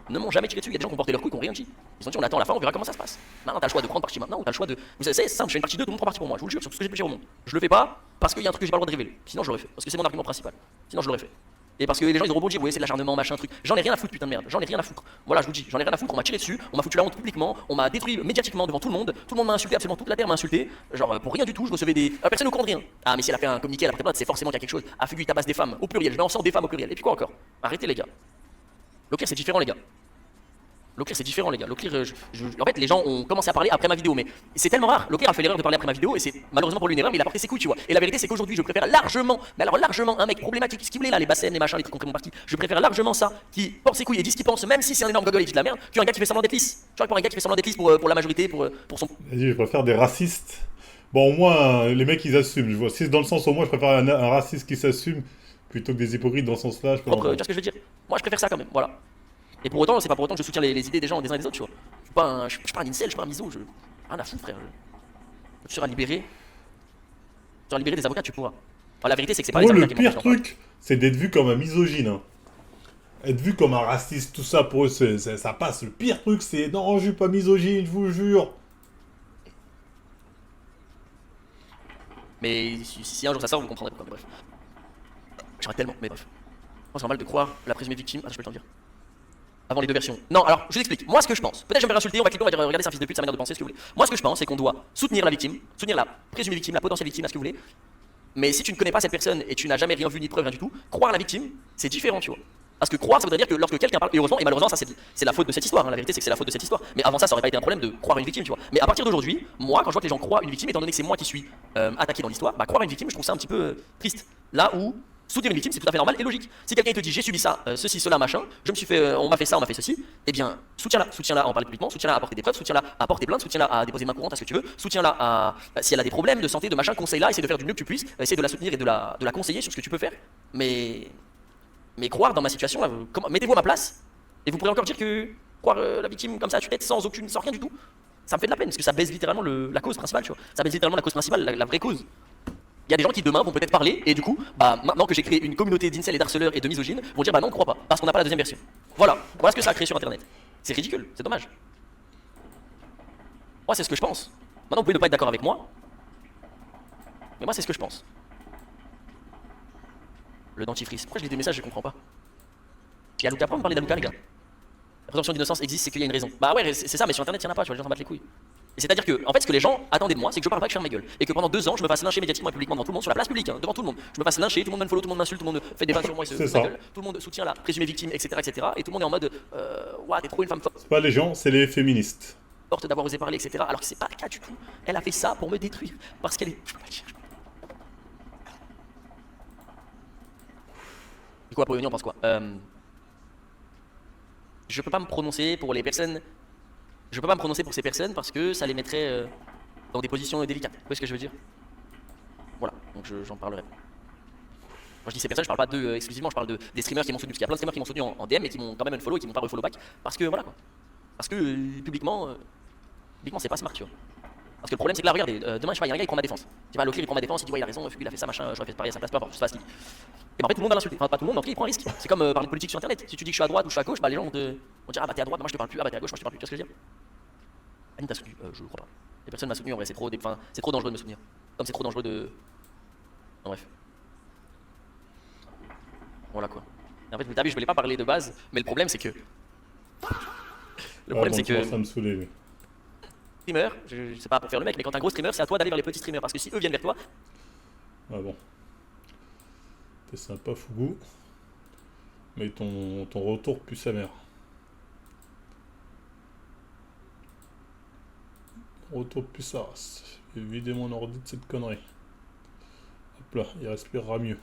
C: Il y a des gens qui ont porté leur couille, qui ont rien dit. Ils ont dit on attend la fin, on verra comment ça se passe. Maintenant t'as le choix de prendre parti maintenant ou t'as le choix de. C'est simple, je fais une partie 2, tout le monde prend parti pour moi, je vous le jure, sur tout ce que j'ai pu dire au monde. Je le fais pas parce qu'il y a un truc que j'ai pas le droit de révéler. Sinon je l'aurais fait, parce que c'est mon argument principal. Sinon je l'aurais fait. Et parce que les gens ils ont rebondi, vous voyez c'est de l'acharnement, machin truc. J'en ai rien à foutre putain de merde, j'en ai rien à foutre. Voilà, je vous dis, j'en ai rien à foutre, on m'a tiré dessus, on m'a foutu la honte publiquement, on m'a détruit médiatiquement devant tout le monde m'a insulté, absolument toute la terre m'a insulté, genre pour rien du tout, je recevais des. Personne au courant de rien. Ah mais si elle a fait un communiqué, elle a pris plainte, c'est forcément qu'il y a quelque chose. Ah Fugu il tabasse des femmes au pluriel, je mets en sang des femmes au pluriel. Et puis quoi encore? Arrêtez les gars. L'Oclear c'est différent les gars. L'Oclear c'est différent les gars. L'Oclear, en fait les gens ont commencé à parler après ma vidéo, mais c'est tellement rare. L'Oclear a fait l'erreur de parler après ma vidéo et c'est malheureusement pour lui une erreur, mais il a porté ses couilles tu vois. Et la vérité c'est qu'aujourd'hui je préfère largement, mais alors largement un mec problématique, ce qu'il voulait là, les bassins, les machins, les trucs contre mon parti. Je préfère largement ça qui porte ses couilles et dit ce qu'il pense, même si c'est un énorme gogol et dit de la merde, qu'un gars qui fait semblant d'être lisse. Tu vois pour un gars qui fait semblant d'être lisse pour la majorité, pour son.
A: Vas-y, je préfère des racistes. Bon, au moins, les mecs ils assument. Je vois. Si c'est dans le sens au moins, je préfère un raciste qui s'assume plutôt que des hypocrites dans ce sens-là.
C: Tu vois ce que je veux dire? Moi je préfère ça quand même, voilà. Et pour autant, c'est pas pour autant que je soutiens les idées des gens des uns et des autres, tu vois. Je suis pas un incel, je suis pas un miso, rien à foutre, frère. Tu seras libéré. Tu seras libéré des avocats, tu pourras. Enfin, la vérité, c'est que c'est pas les
A: Moi,
C: avocats
A: le
C: qui m'ont
A: pire truc, c'est d'être vu comme un misogyne. Hein. Être vu comme un raciste, tout ça, pour eux, ça passe. Le pire truc, c'est non, je suis pas misogyne, je vous jure.
C: Mais si un jour ça sort, vous comprendrez pourquoi, mais bref. J'aimerais tellement, mais bref. Moi, c'est normal de croire la présumée victime. Ah, je peux le temps dire. Avant les deux versions. Non, alors, je vous explique. Moi, ce que je pense, peut-être je vais me faire insulter, on va cliquer, on va dire regardez, c'est un fils de pute, sa manière de penser, ce que vous voulez. Moi, ce que je pense, c'est qu'on doit soutenir la victime, soutenir la présumée victime, la potentielle victime, à ce que vous voulez. Mais si tu ne connais pas cette personne et tu n'as jamais rien vu ni de preuve, rien du tout, croire la victime, c'est différent, tu vois. Parce que croire, ça voudrait dire que lorsque quelqu'un parle, et heureusement, et malheureusement, ça c'est la faute de cette histoire, hein. La vérité c'est que c'est la faute de cette histoire. Mais avant ça aurait pas été un problème de croire une victime, tu vois. Mais à partir d'aujourd'hui, moi, quand je vois que les gens croient une victime, étant donné que c'est moi qui suis attaqué dans l'histoire, bah croire une victime, je trouve ça un petit peu triste. Là où soutenir une victime, c'est tout à fait normal et logique. Si quelqu'un te dit j'ai subi ça, ceci, cela, machin, je me suis fait, on m'a fait ça, on m'a fait ceci, eh bien, soutiens-la à en parler publiquement, soutiens-la à apporter des preuves, soutiens-la à porter plainte, soutiens-la à déposer main courante à ce que tu veux, soutiens-la à, si elle a des problèmes de santé, de machin, conseille-la, essaie de faire du mieux que tu puisses, essaie de la soutenir et de la conseiller sur ce que tu peux faire. Mais Mais croire dans ma situation, là, mettez-vous à ma place, et vous pourrez encore dire que croire la victime comme ça à tue-tête, sans rien du tout, ça me fait de la peine, parce que ça baisse littéralement la cause principale, tu vois. Ça baisse littéralement la cause principale, la vraie cause. Il y a des gens qui demain vont peut-être parler, et du coup, bah maintenant que j'ai créé une communauté d'incels et d'harceleurs et de misogynes, vont dire bah non, on croit pas, parce qu'on n'a pas la deuxième version. Voilà ce que ça a créé sur internet. C'est ridicule, c'est dommage. Moi, c'est ce que je pense. Maintenant, vous pouvez ne pas être d'accord avec moi, mais moi, c'est ce que je pense. Le dentifrice. Pourquoi je lis des messages, je comprends pas. Il y a Luca, pourquoi vous parlez d'Aluka, les gars? La présomption d'innocence existe, c'est qu'il y a une raison. Bah ouais, c'est ça, mais sur internet, il y en a pas, tu vois, les gens s'en battent les couilles. Et c'est-à-dire que, en fait, ce que les gens attendaient de moi, c'est que je parle pas, que je ferme ma gueule. Et que pendant 2 ans, je me fasse lyncher médiatiquement et publiquement devant tout le monde, sur la place publique, hein, devant tout le monde. Je me fasse lyncher, tout le monde me follow, tout le monde m'insulte, tout le monde fait des vannes sur moi et se
A: C'est
C: fout ma
A: ça.
C: gueule. Tout le monde soutient la présumée victime, etc., etc. Et tout le monde est en mode, ouah, t'es trop une femme
A: C'est pas les gens, c'est les féministes.
C: forte d'avoir osé parler, etc. Alors que c'est pas le cas du tout. Elle a fait ça pour me détruire. Parce qu'elle est. Je peux pas le dire. Du coup, après on pense quoi Je peux pas me prononcer pour les personnes. Je peux pas me prononcer pour ces personnes parce que ça les mettrait dans des positions délicates. Vous voyez ce que je veux dire? Voilà, donc j'en parlerai. Quand je dis ces personnes, je parle pas d'eux exclusivement, je parle des streamers qui m'ont soutenu. Parce qu'il y a plein de streamers qui m'ont soutenu en DM et qui m'ont quand même unfollow et qui m'ont pas refollow back. Parce que voilà quoi. Parce que publiquement, c'est pas smart, tu vois. Parce que le problème c'est que là, regardez, demain, je sais pas, il y a un gars qui prend ma défense. Tu vois, Loclear il prend ma défense, il dit ouais, il a raison, Fugu il a fait ça, machin, j'aurais fait pareil à sa place, peu importe, je sais pas ce qu'il dit. Et ben, en fait, tout le monde va l'insulter. Enfin, pas tout le monde, mais en tout cas, il prend un risque. C'est comme parler de politique sur internet. Si tu dis que je suis à droite ou je suis à gauche, bah les gens vont dire ah bah t'es à droite, moi je te parle plus, ah bah t'es à gauche, moi je te parle plus, tu vois ce que je veux dire? Annie t'a soutenu, je crois pas. Les personnes m'ont soutenu en vrai, c'est trop dangereux de me soutenir. Comme c'est trop dangereux de. En bref. Voilà quoi. Et en fait, t'as vu, je voulais pas parler de base, mais le problème c'est que. Le problème c'est que.
A: Ça me saoulait, lui.
C: Streamer, je sais pas pour faire le mec, mais quand t'es un gros streamer, c'est à toi d'aller vers les petits streamers parce que si eux viennent vers toi.
A: Ah bon. T'es sympa, Fugu. Mais ton retour pue sa mère. Retour pue sa race. J'ai vidé mon ordi de cette connerie. Hop là, il respirera mieux.